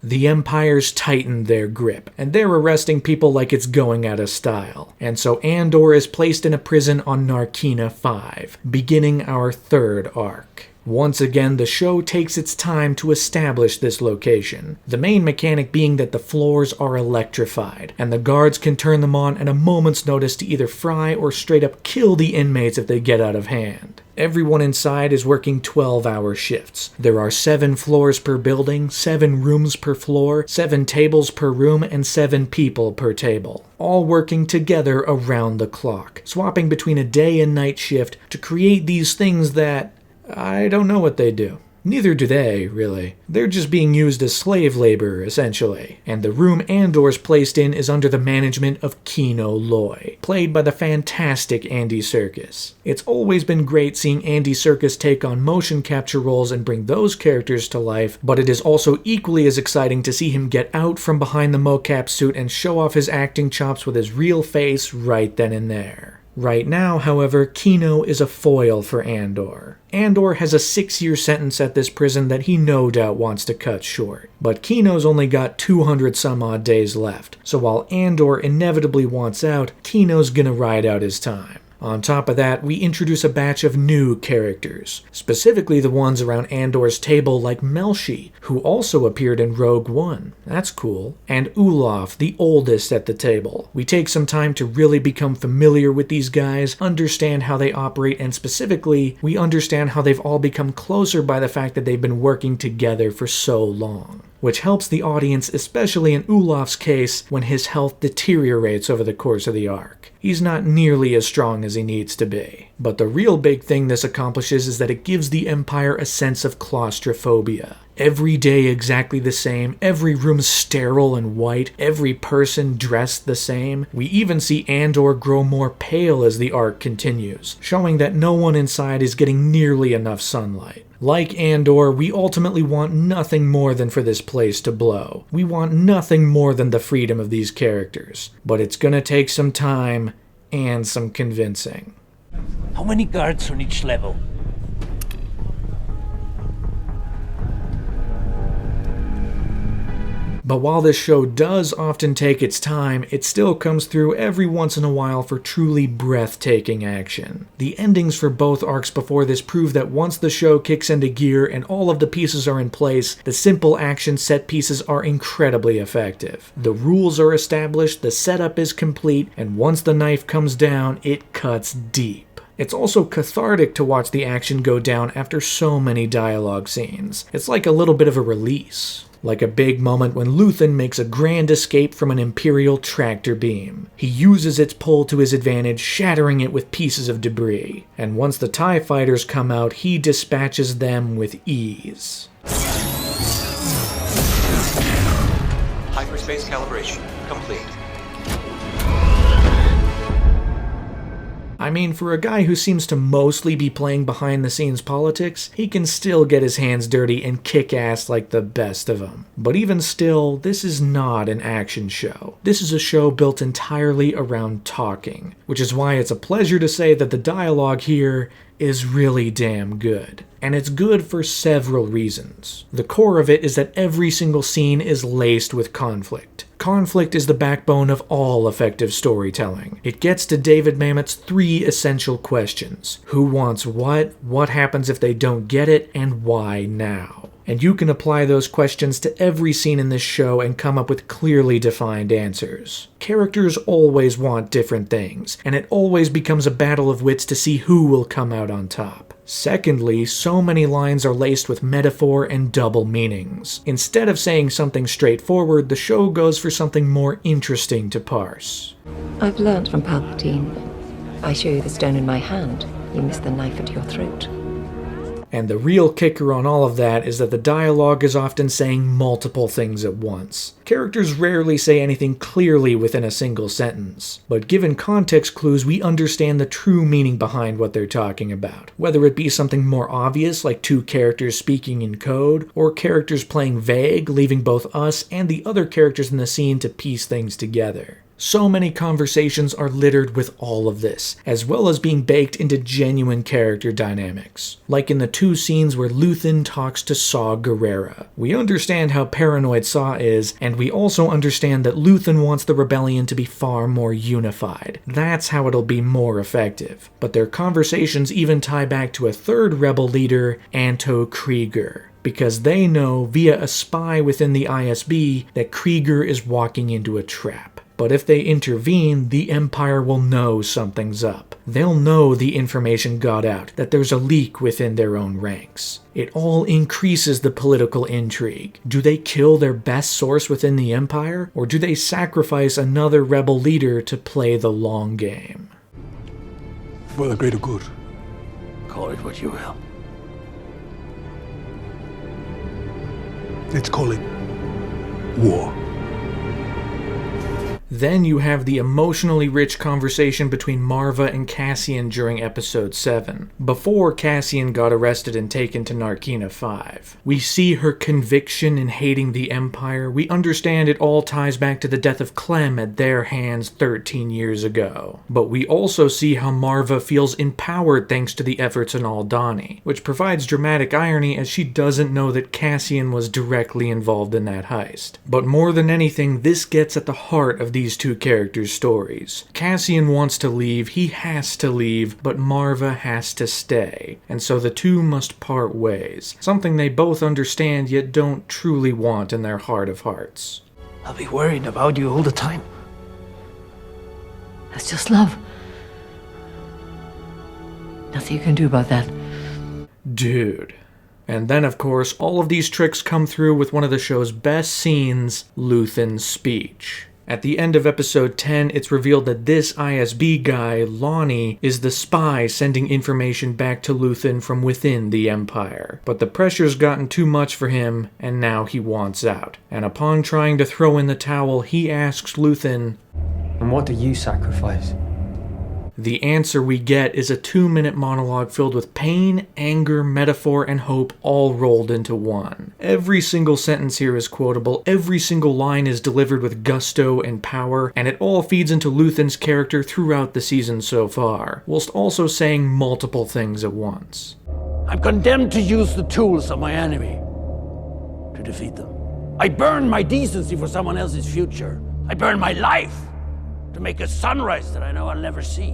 The Empire's tightened their grip, and they're arresting people like it's going out of style. And so Andor is placed in a prison on Narkina 5, beginning our third arc. Once again, the show takes its time to establish this location, the main mechanic being that the floors are electrified, and the guards can turn them on at a moment's notice to either fry or straight up kill the inmates if they get out of hand. Everyone inside is working 12-hour shifts. There are 7 floors per building, 7 rooms per floor, 7 tables per room, and 7 people per table. All working together around the clock, swapping between a day and night shift to create these things that... I don't know what they do. Neither do they, really. They're just being used as slave labor, essentially. And the room Andor's placed in is under the management of Kino Loy, played by the fantastic Andy Serkis. It's always been great seeing Andy Serkis take on motion capture roles and bring those characters to life, but it is also equally as exciting to see him get out from behind the mocap suit and show off his acting chops with his real face right then and there. Right now, however, Kino is a foil for Andor. Andor has a 6-year sentence at this prison that he no doubt wants to cut short. But Kino's only got 200 some odd days left, so while Andor inevitably wants out, Kino's gonna ride out his time. On top of that, we introduce a batch of new characters, specifically the ones around Andor's table like Melshi, who also appeared in Rogue One. That's cool. And Ulaf, the oldest at the table. We take some time to really become familiar with these guys, understand how they operate, and specifically, we understand how they've all become closer by the fact that they've been working together for so long. Which helps the audience, especially in Ulaf's case, when his health deteriorates over the course of the arc. He's not nearly as strong as he needs to be. But the real big thing this accomplishes is that it gives the Empire a sense of claustrophobia. Every day exactly the same, every room sterile and white, every person dressed the same. We even see Andor grow more pale as the arc continues, showing that no one inside is getting nearly enough sunlight. Like Andor, we ultimately want nothing more than for this place to blow. We want nothing more than the freedom of these characters. But it's gonna take some time and some convincing. How many guards on each level? But while this show does often take its time, it still comes through every once in a while for truly breathtaking action. The endings for both arcs before this prove that once the show kicks into gear and all of the pieces are in place, the simple action set pieces are incredibly effective. The rules are established, the setup is complete, and once the knife comes down, it cuts deep. It's also cathartic to watch the action go down after so many dialogue scenes. It's like a little bit of a release. Like a big moment when Luthen makes a grand escape from an Imperial tractor beam. He uses its pull to his advantage, shattering it with pieces of debris. And once the TIE fighters come out, he dispatches them with ease. Hyperspace calibration complete. I mean, for a guy who seems to mostly be playing behind-the-scenes politics, he can still get his hands dirty and kick ass like the best of them. But even still, this is not an action show. This is a show built entirely around talking, which is why it's a pleasure to say that the dialogue here is really damn good. And it's good for several reasons. The core of it is that every single scene is laced with conflict. Conflict is the backbone of all effective storytelling. It gets to David Mamet's 3 essential questions. Who wants what happens if they don't get it, and why now? And you can apply those questions to every scene in this show and come up with clearly defined answers. Characters always want different things, and it always becomes a battle of wits to see who will come out on top. Secondly, so many lines are laced with metaphor and double meanings. Instead of saying something straightforward, the show goes for something more interesting to parse. I've learnt from Palpatine. I show you the stone in my hand, you miss the knife at your throat. And the real kicker on all of that is that the dialogue is often saying multiple things at once. Characters rarely say anything clearly within a single sentence, but given context clues, we understand the true meaning behind what they're talking about. Whether it be something more obvious, like two characters speaking in code, or characters playing vague, leaving both us and the other characters in the scene to piece things together. So many conversations are littered with all of this, as well as being baked into genuine character dynamics. Like in the two scenes where Luthen talks to Saw Gerrera. We understand how paranoid Saw is, and we also understand that Luthen wants the rebellion to be far more unified. That's how it'll be more effective. But their conversations even tie back to a third rebel leader, Anto Kreegyr, because they know via a spy within the ISB that Kreegyr is walking into a trap. But if they intervene, the Empire will know something's up. They'll know the information got out, that there's a leak within their own ranks. It all increases the political intrigue. Do they kill their best source within the Empire, or do they sacrifice another rebel leader to play the long game? For the greater good. Call it what you will. Let's call it war. Then you have the emotionally rich conversation between Marva and Cassian during Episode 7, before Cassian got arrested and taken to Narkina 5. We see her conviction in hating the Empire. We understand it all ties back to the death of Clem at their hands 13 years ago. But we also see how Marva feels empowered thanks to the efforts in Aldhani, which provides dramatic irony as she doesn't know that Cassian was directly involved in that heist. But more than anything, this gets at the heart of these two characters' stories. Cassian wants to leave, he has to leave, but Marva has to stay, and so the two must part ways, something they both understand yet don't truly want in their heart of hearts. I'll be worried about you all the time. That's just love. Nothing you can do about that. Dude. And then, of course, all of these tricks come through with one of the show's best scenes, Luthen's speech. At the end of episode 10, it's revealed that this ISB guy, Lonnie, is the spy sending information back to Luthen from within the Empire. But the pressure's gotten too much for him, and now he wants out. And upon trying to throw in the towel, he asks Luthen, "And what do you sacrifice?" The answer we get is a 2-minute monologue filled with pain, anger, metaphor, and hope all rolled into one. Every single sentence here is quotable, every single line is delivered with gusto and power, and it all feeds into Luthen's character throughout the season so far, whilst also saying multiple things at once. I'm condemned to use the tools of my enemy to defeat them. I burn my decency for someone else's future. I burn my life to make a sunrise that I know I'll never see.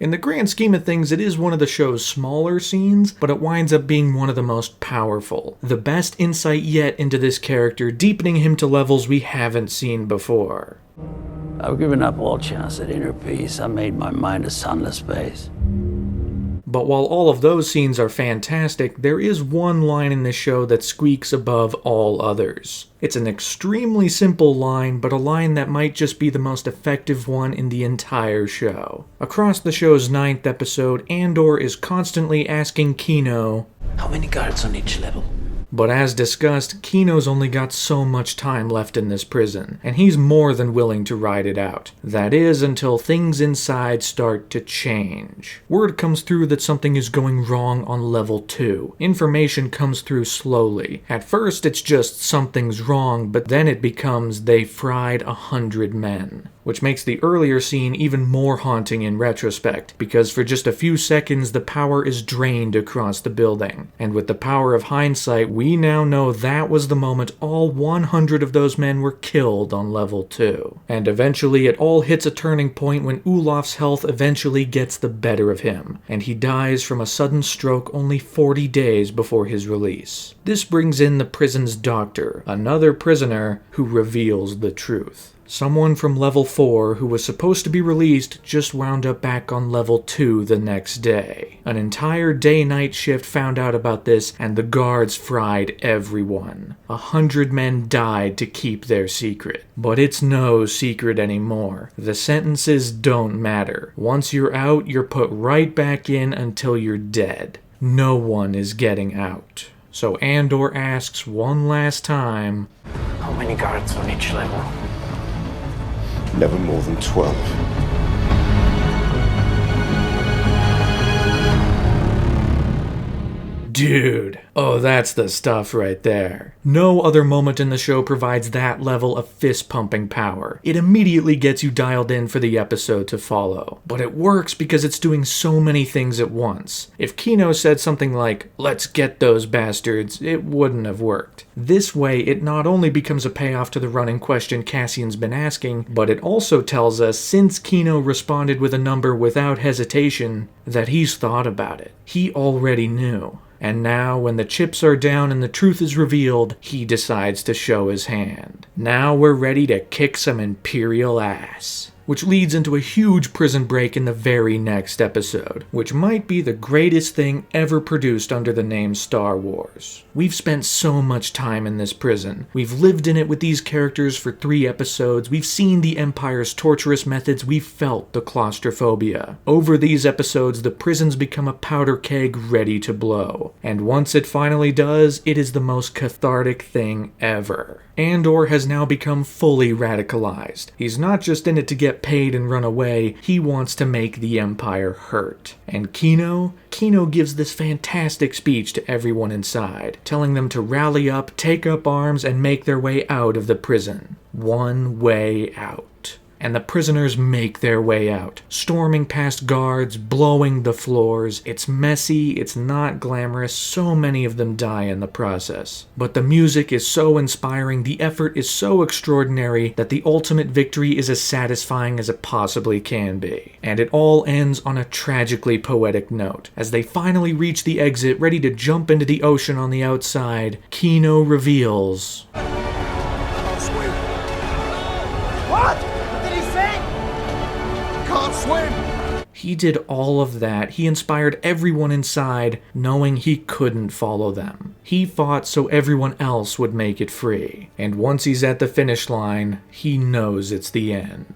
In the grand scheme of things, it is one of the show's smaller scenes, but it winds up being one of the most powerful. The best insight yet into this character, deepening him to levels we haven't seen before. I've given up all chance at inner peace. I made my mind a sunless space. But while all of those scenes are fantastic, there is one line in this show that squeaks above all others. It's an extremely simple line, but a line that might just be the most effective one in the entire show. Across the show's 9th episode, Andor is constantly asking Kino, "How many guards on each level?" But as discussed, Kino's only got so much time left in this prison, and he's more than willing to ride it out. That is, until things inside start to change. Word comes through that something is going wrong on level 2. Information comes through slowly. At first, it's just something's wrong, but then it becomes they fried 100 men. Which makes the earlier scene even more haunting in retrospect, because for just a few seconds the power is drained across the building. And with the power of hindsight, we We now know that was the moment all 100 of those men were killed on level 2. And eventually it all hits a turning point when Olaf's health eventually gets the better of him, and he dies from a sudden stroke only 40 days before his release. This brings in the prison's doctor, another prisoner who reveals the truth. Someone from level 4 who was supposed to be released just wound up back on level 2 the next day. An entire day-night shift found out about this, and the guards fried everyone. 100 men died to keep their secret. But it's no secret anymore. The sentences don't matter. Once you're out, you're put right back in until you're dead. No one is getting out. So Andor asks one last time, How many guards on each level? Never more than 12. Dude, oh, that's the stuff right there. No other moment in the show provides that level of fist-pumping power. It immediately gets you dialed in for the episode to follow. But it works because it's doing so many things at once. If Kino said something like, "Let's get those bastards," it wouldn't have worked. This way, it not only becomes a payoff to the running question Cassian's been asking, but it also tells us, since Kino responded with a number without hesitation, that he's thought about it. He already knew. And now, when the chips are down and the truth is revealed, he decides to show his hand. Now we're ready to kick some Imperial ass. Which leads into a huge prison break in the very next episode, which might be the greatest thing ever produced under the name Star Wars. We've spent so much time in this prison. We've lived in it with these characters for 3 episodes. We've seen the Empire's torturous methods. We've felt the claustrophobia. Over these episodes, the prison's become a powder keg ready to blow. And once it finally does, it is the most cathartic thing ever. Andor has now become fully radicalized. He's not just in it to get paid and run away, he wants to make the Empire hurt. And Kino gives this fantastic speech to everyone inside, telling them to rally up, take up arms, and make their way out of the prison. One way out. And the prisoners make their way out, storming past guards, blowing the floors. It's messy, it's not glamorous, so many of them die in the process. But the music is so inspiring, the effort is so extraordinary, that the ultimate victory is as satisfying as it possibly can be. And it all ends on a tragically poetic note. As they finally reach the exit, ready to jump into the ocean on the outside, Kino reveals... He did all of that. He inspired everyone inside, knowing he couldn't follow them. He fought so everyone else would make it free. And once he's at the finish line, he knows it's the end.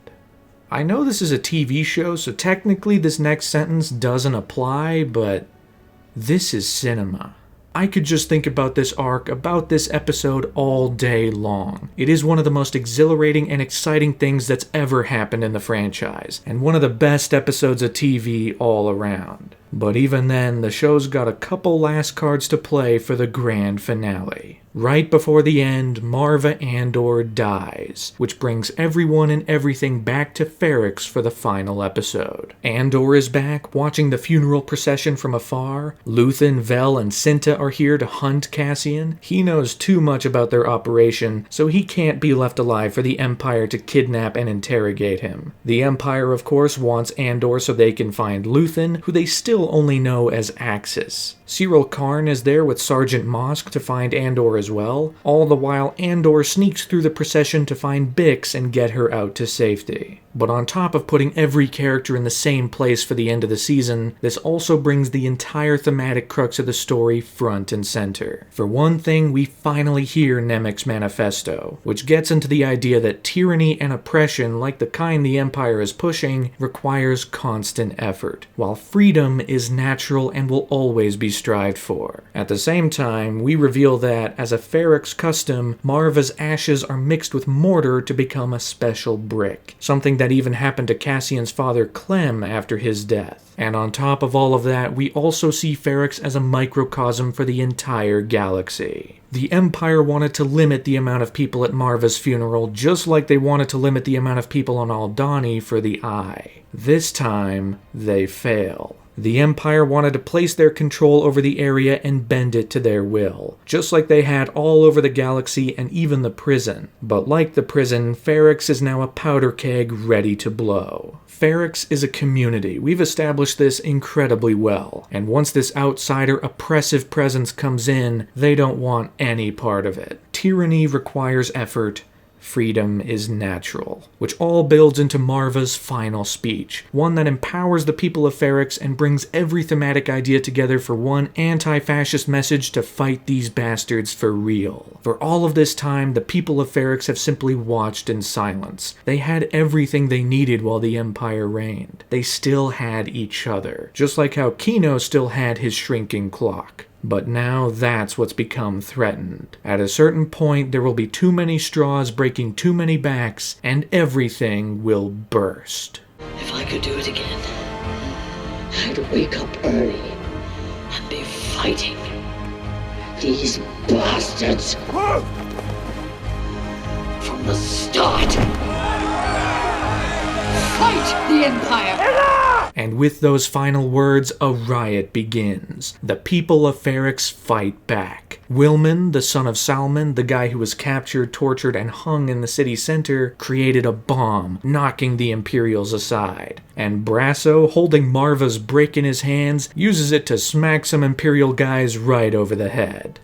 I know this is a TV show, so technically this next sentence doesn't apply, but this is cinema. I could just think about this arc, about this episode all day long. It is one of the most exhilarating and exciting things that's ever happened in the franchise, and one of the best episodes of TV all around. But even then, the show's got a couple last cards to play for the grand finale. Right before the end, Marva Andor dies, which brings everyone and everything back to Ferrix for the final episode. Andor is back, watching the funeral procession from afar. Luthen, Vel, and Cinta are here to hunt Cassian. He knows too much about their operation, so he can't be left alive for the Empire to kidnap and interrogate him. The Empire, of course, wants Andor so they can find Luthen, who they still only know as Axis. Cyril Karn is there with Sergeant Mosk to find Andor as well. All the while, Andor sneaks through the procession to find Bix and get her out to safety. But on top of putting every character in the same place for the end of the season, this also brings the entire thematic crux of the story front and center. For one thing, we finally hear Nemik's manifesto, which gets into the idea that tyranny and oppression, like the kind the Empire is pushing, requires constant effort, while freedom is natural and will always be strived for. At the same time, we reveal that, as a Ferrix custom, Marva's ashes are mixed with mortar to become a special brick, something that even happened to Cassian's father Clem after his death. And on top of all of that, we also see Ferrix as a microcosm for the entire galaxy. The Empire wanted to limit the amount of people at Marva's funeral, just like they wanted to limit the amount of people on Aldhani for the Eye. This time, they fail. The Empire wanted to place their control over the area and bend it to their will, just like they had all over the galaxy and even the prison. But like the prison, Ferrix is now a powder keg ready to blow. Ferrix is a community. We've established this incredibly well. And once this outsider oppressive presence comes in, they don't want any part of it. Tyranny requires effort. Freedom is natural, which all builds into Marva's final speech, one that empowers the people of Ferrix and brings every thematic idea together for one anti-fascist message to fight these bastards for real. For all of this time, the people of Ferrix have simply watched in silence. They had everything they needed while the Empire reigned. They still had each other, just like how Kino still had his shrinking clock. But now that's what's become threatened. At a certain point, there will be too many straws breaking too many backs, and everything will burst. If I could do it again, I'd wake up early and be fighting these bastards from the start. Fight the Empire! And with those final words, a riot begins. The people of Ferrix fight back. Wilman, the son of Salman, the guy who was captured, tortured, and hung in the city center, created a bomb, knocking the Imperials aside. And Brasso, holding Marva's brick in his hands, uses it to smack some Imperial guys right over the head.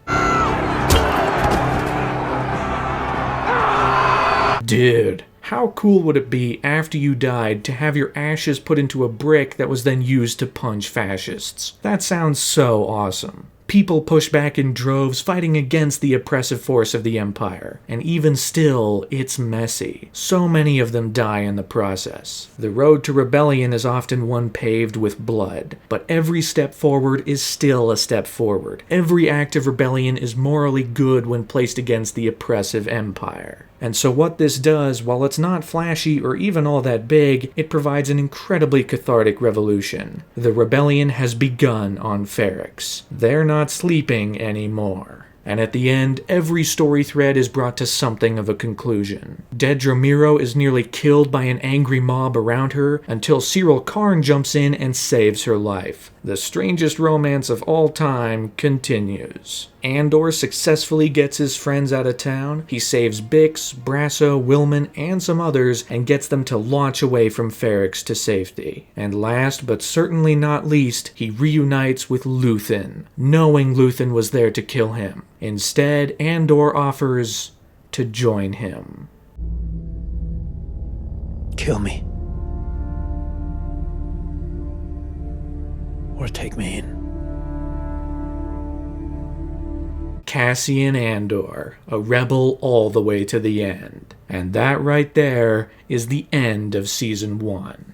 Dude. How cool would it be, after you died, to have your ashes put into a brick that was then used to punch fascists? That sounds so awesome. People push back in droves, fighting against the oppressive force of the Empire. And even still, it's messy. So many of them die in the process. The road to rebellion is often one paved with blood. But every step forward is still a step forward. Every act of rebellion is morally good when placed against the oppressive Empire. And so what this does, while it's not flashy or even all that big, it provides an incredibly cathartic revolution. The rebellion has begun on Ferrix. They're not sleeping anymore. And at the end, every story thread is brought to something of a conclusion. Dedra Meero is nearly killed by an angry mob around her until Cyril Karn jumps in and saves her life. The strangest romance of all time continues. Andor successfully gets his friends out of town. He saves Bix, Brasso, Wilman, and some others and gets them to launch away from Ferrix to safety. And last but certainly not least, he reunites with Luthen, knowing Luthen was there to kill him. Instead, Andor offers to join him. Kill me. Or take me in. Cassian Andor, a rebel all the way to the end. And that right there is the end of Season 1.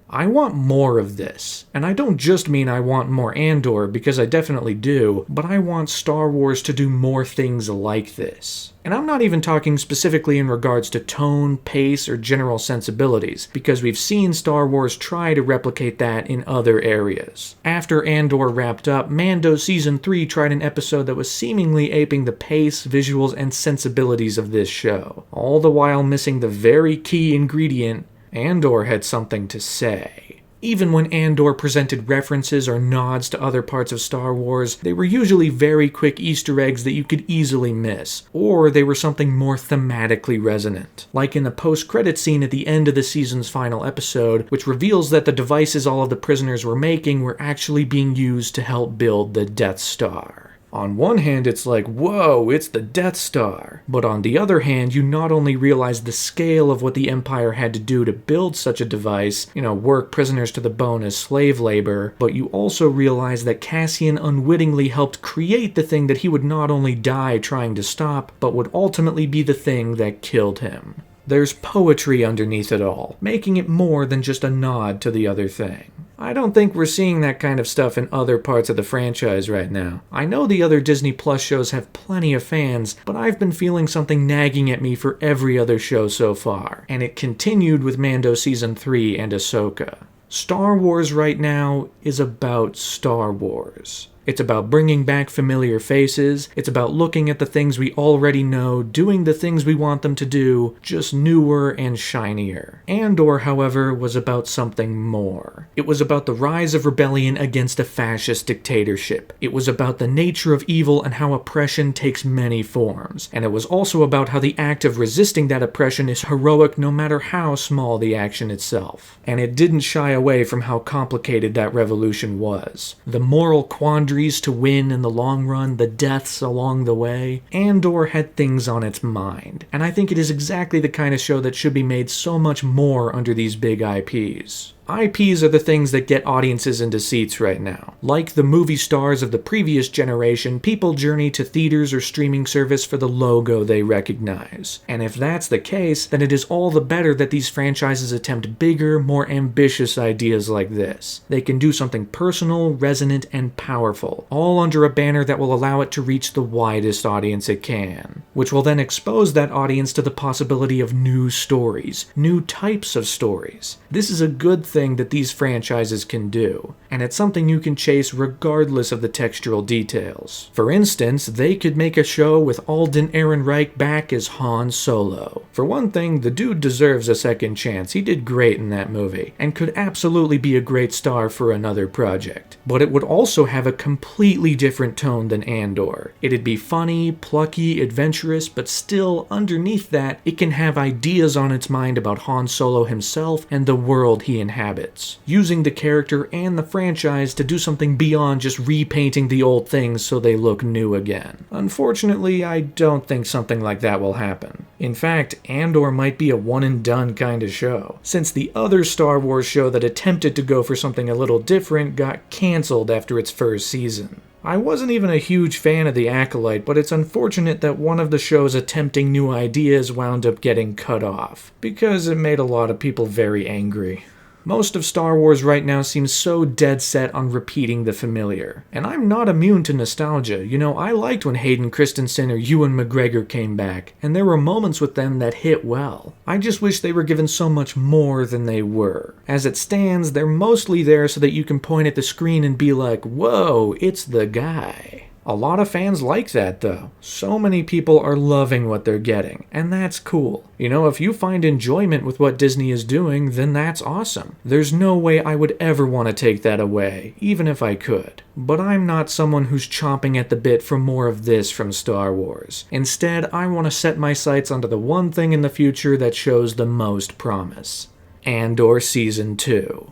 I want more of this, and I don't just mean I want more Andor, because I definitely do, but I want Star Wars to do more things like this. And I'm not even talking specifically in regards to tone, pace, or general sensibilities, because we've seen Star Wars try to replicate that in other areas. After Andor wrapped up, Mando Season 3 tried an episode that was seemingly aping the pace, visuals, and sensibilities of this show, all the while missing the very key ingredient: Andor had something to say. Even when Andor presented references or nods to other parts of Star Wars, they were usually very quick Easter eggs that you could easily miss, or they were something more thematically resonant, like in the post-credit scene at the end of the season's final episode, which reveals that the devices all of the prisoners were making were actually being used to help build the Death Star. On one hand, it's like, whoa, it's the Death Star. But on the other hand, you not only realize the scale of what the Empire had to do to build such a device, work prisoners to the bone as slave labor, but you also realize that Cassian unwittingly helped create the thing that he would not only die trying to stop, but would ultimately be the thing that killed him. There's poetry underneath it all, making it more than just a nod to the other thing. I don't think we're seeing that kind of stuff in other parts of the franchise right now. I know the other Disney Plus shows have plenty of fans, but I've been feeling something nagging at me for every other show so far, and it continued with Mando Season 3 and Ahsoka. Star Wars right now is about Star Wars. It's about bringing back familiar faces, it's about looking at the things we already know, doing the things we want them to do, just newer and shinier. Andor, however, was about something more. It was about the rise of rebellion against a fascist dictatorship. It was about the nature of evil and how oppression takes many forms. And it was also about how the act of resisting that oppression is heroic no matter how small the action itself. And it didn't shy away from how complicated that revolution was. The moral quandaries to win in the long run, the deaths along the way. Andor had things on its mind. And I think it is exactly the kind of show that should be made so much more under these big IPs. IPs are the things that get audiences into seats right now. Like the movie stars of the previous generation, people journey to theaters or streaming service for the logo they recognize. And if that's the case, then it is all the better that these franchises attempt bigger, more ambitious ideas like this. They can do something personal, resonant, and powerful, all under a banner that will allow it to reach the widest audience it can, which will then expose that audience to the possibility of new stories, new types of stories. This is a good thing that these franchises can do, and it's something you can chase regardless of the textural details. For instance, they could make a show with Alden Ehrenreich back as Han Solo. For one thing, the dude deserves a second chance. He did great in that movie, and could absolutely be a great star for another project. But it would also have a completely different tone than Andor. It'd be funny, plucky, adventurous, but still, underneath that, it can have ideas on its mind about Han Solo himself and the world he inhabits, using the character and the franchise to do something beyond just repainting the old things so they look new again. Unfortunately, I don't think something like that will happen. In fact, Andor might be a one-and-done kind of show, since the other Star Wars show that attempted to go for something a little different got cancelled after its first season. I wasn't even a huge fan of The Acolyte, but it's unfortunate that one of the shows attempting new ideas wound up getting cut off, because it made a lot of people very angry. Most of Star Wars right now seems so dead set on repeating the familiar. And I'm not immune to nostalgia. You know, I liked when Hayden Christensen or Ewan McGregor came back, and there were moments with them that hit well. I just wish they were given so much more than they were. As it stands, they're mostly there so that you can point at the screen and be like, whoa, it's the guy. A lot of fans like that, though. So many people are loving what they're getting, and that's cool. You know, if you find enjoyment with what Disney is doing, then that's awesome. There's no way I would ever want to take that away, even if I could. But I'm not someone who's chomping at the bit for more of this from Star Wars. Instead, I want to set my sights onto the one thing in the future that shows the most promise. Andor Season 2.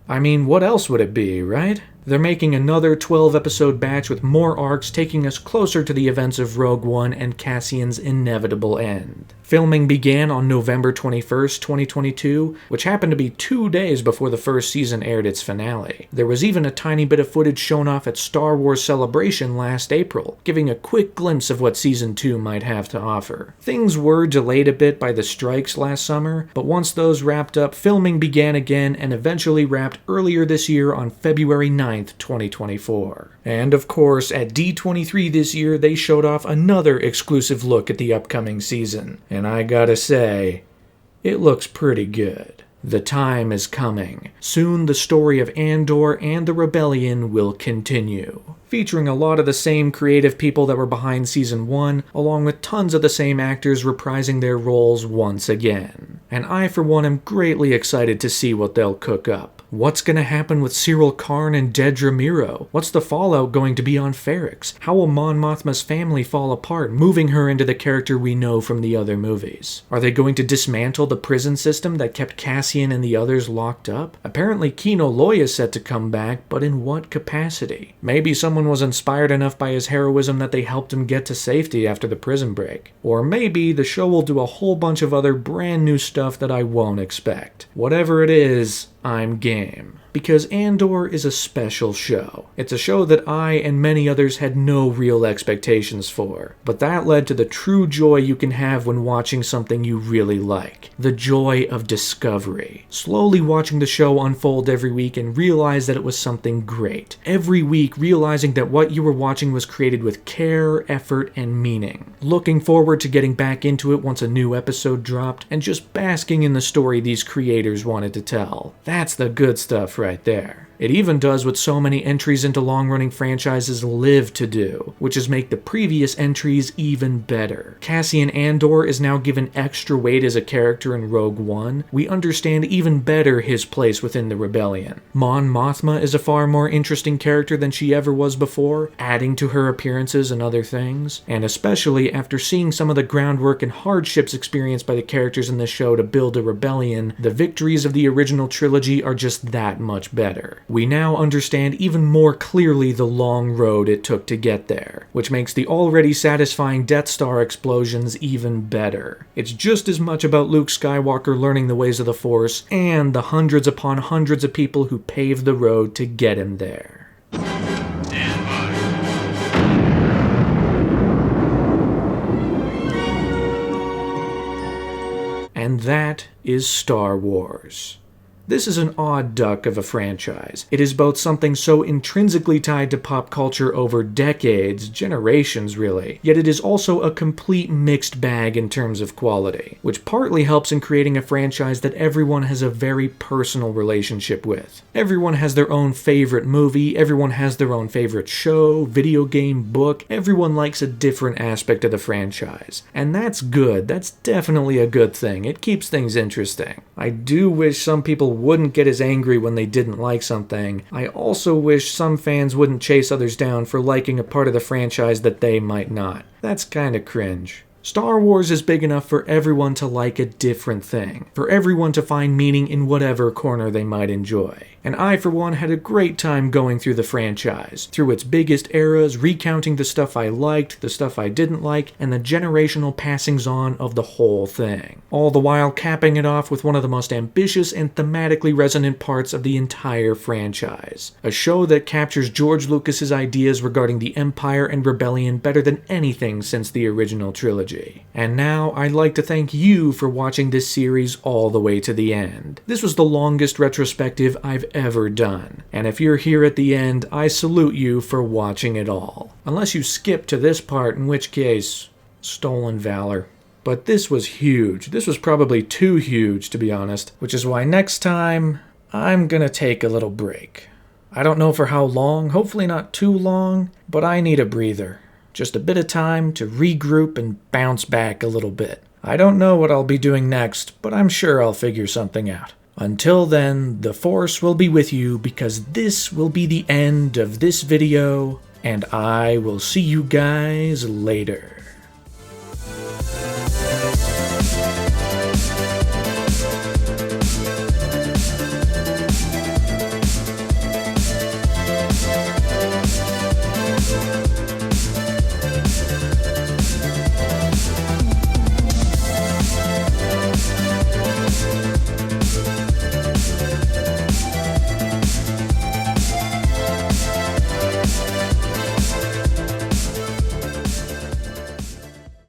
I mean, what else would it be, right? They're making another 12-episode batch with more arcs taking us closer to the events of Rogue One and Cassian's inevitable end. Filming began on November 21st, 2022, which happened to be 2 days before the first season aired its finale. There was even a tiny bit of footage shown off at Star Wars Celebration last April, giving a quick glimpse of what Season 2 might have to offer. Things were delayed a bit by the strikes last summer, but once those wrapped up, filming began again and eventually wrapped earlier this year on February 9th, 2024. And of course, at D23 this year, they showed off another exclusive look at the upcoming season. And I gotta say, it looks pretty good. The time is coming. Soon the story of Andor and the Rebellion will continue. Featuring a lot of the same creative people that were behind Season 1, along with tons of the same actors reprising their roles once again. And I, for one, am greatly excited to see what they'll cook up. What's going to happen with Cyril Karn and Dedra Meero? What's the fallout going to be on Ferrix? How will Mon Mothma's family fall apart, moving her into the character we know from the other movies? Are they going to dismantle the prison system that kept Cassian and the others locked up? Apparently Kino Loy is set to come back, but in what capacity? Maybe someone was inspired enough by his heroism that they helped him get to safety after the prison break. Or maybe the show will do a whole bunch of other brand new stuff that I won't expect. Whatever it is, I'm game. Because Andor is a special show. It's a show that I and many others had no real expectations for. But that led to the true joy you can have when watching something you really like. The joy of discovery. Slowly watching the show unfold every week and realize that it was something great. Every week realizing that what you were watching was created with care, effort, and meaning. Looking forward to getting back into it once a new episode dropped, and just basking in the story these creators wanted to tell. That's the good stuff right there. It even does what so many entries into long-running franchises live to do, which is make the previous entries even better. Cassian Andor is now given extra weight as a character in Rogue One. We understand even better his place within the Rebellion. Mon Mothma is a far more interesting character than she ever was before, adding to her appearances and other things, and especially after seeing some of the groundwork and hardships experienced by the characters in this show to build a rebellion, the victories of the original trilogy are just that much better. We now understand even more clearly the long road it took to get there, which makes the already satisfying Death Star explosions even better. It's just as much about Luke Skywalker learning the ways of the Force and the hundreds upon hundreds of people who paved the road to get him there. And that is Star Wars. This is an odd duck of a franchise. It is both something so intrinsically tied to pop culture over decades, generations really, yet it is also a complete mixed bag in terms of quality, which partly helps in creating a franchise that everyone has a very personal relationship with. Everyone has their own favorite movie, everyone has their own favorite show, video game, book, everyone likes a different aspect of the franchise. And that's good, that's definitely a good thing, it keeps things interesting. I do wish some people wouldn't get as angry when they didn't like something. I also wish some fans wouldn't chase others down for liking a part of the franchise that they might not. That's kinda cringe. Star Wars is big enough for everyone to like a different thing, for everyone to find meaning in whatever corner they might enjoy. And I, for one, had a great time going through the franchise, through its biggest eras, recounting the stuff I liked, the stuff I didn't like, and the generational passings on of the whole thing. All the while capping it off with one of the most ambitious and thematically resonant parts of the entire franchise. A show that captures George Lucas's ideas regarding the Empire and Rebellion better than anything since the original trilogy. And now, I'd like to thank you for watching this series all the way to the end. This was the longest retrospective I've ever done, and if you're here at the end, I salute you for watching it all. Unless you skip to this part, in which case, stolen valor. But this was huge. This was probably too huge, to be honest, which is why next time, I'm gonna take a little break. I don't know for how long, hopefully not too long, but I need a breather. Just a bit of time to regroup and bounce back a little bit. I don't know what I'll be doing next, but I'm sure I'll figure something out. Until then, the Force will be with you because this will be the end of this video, and I will see you guys later.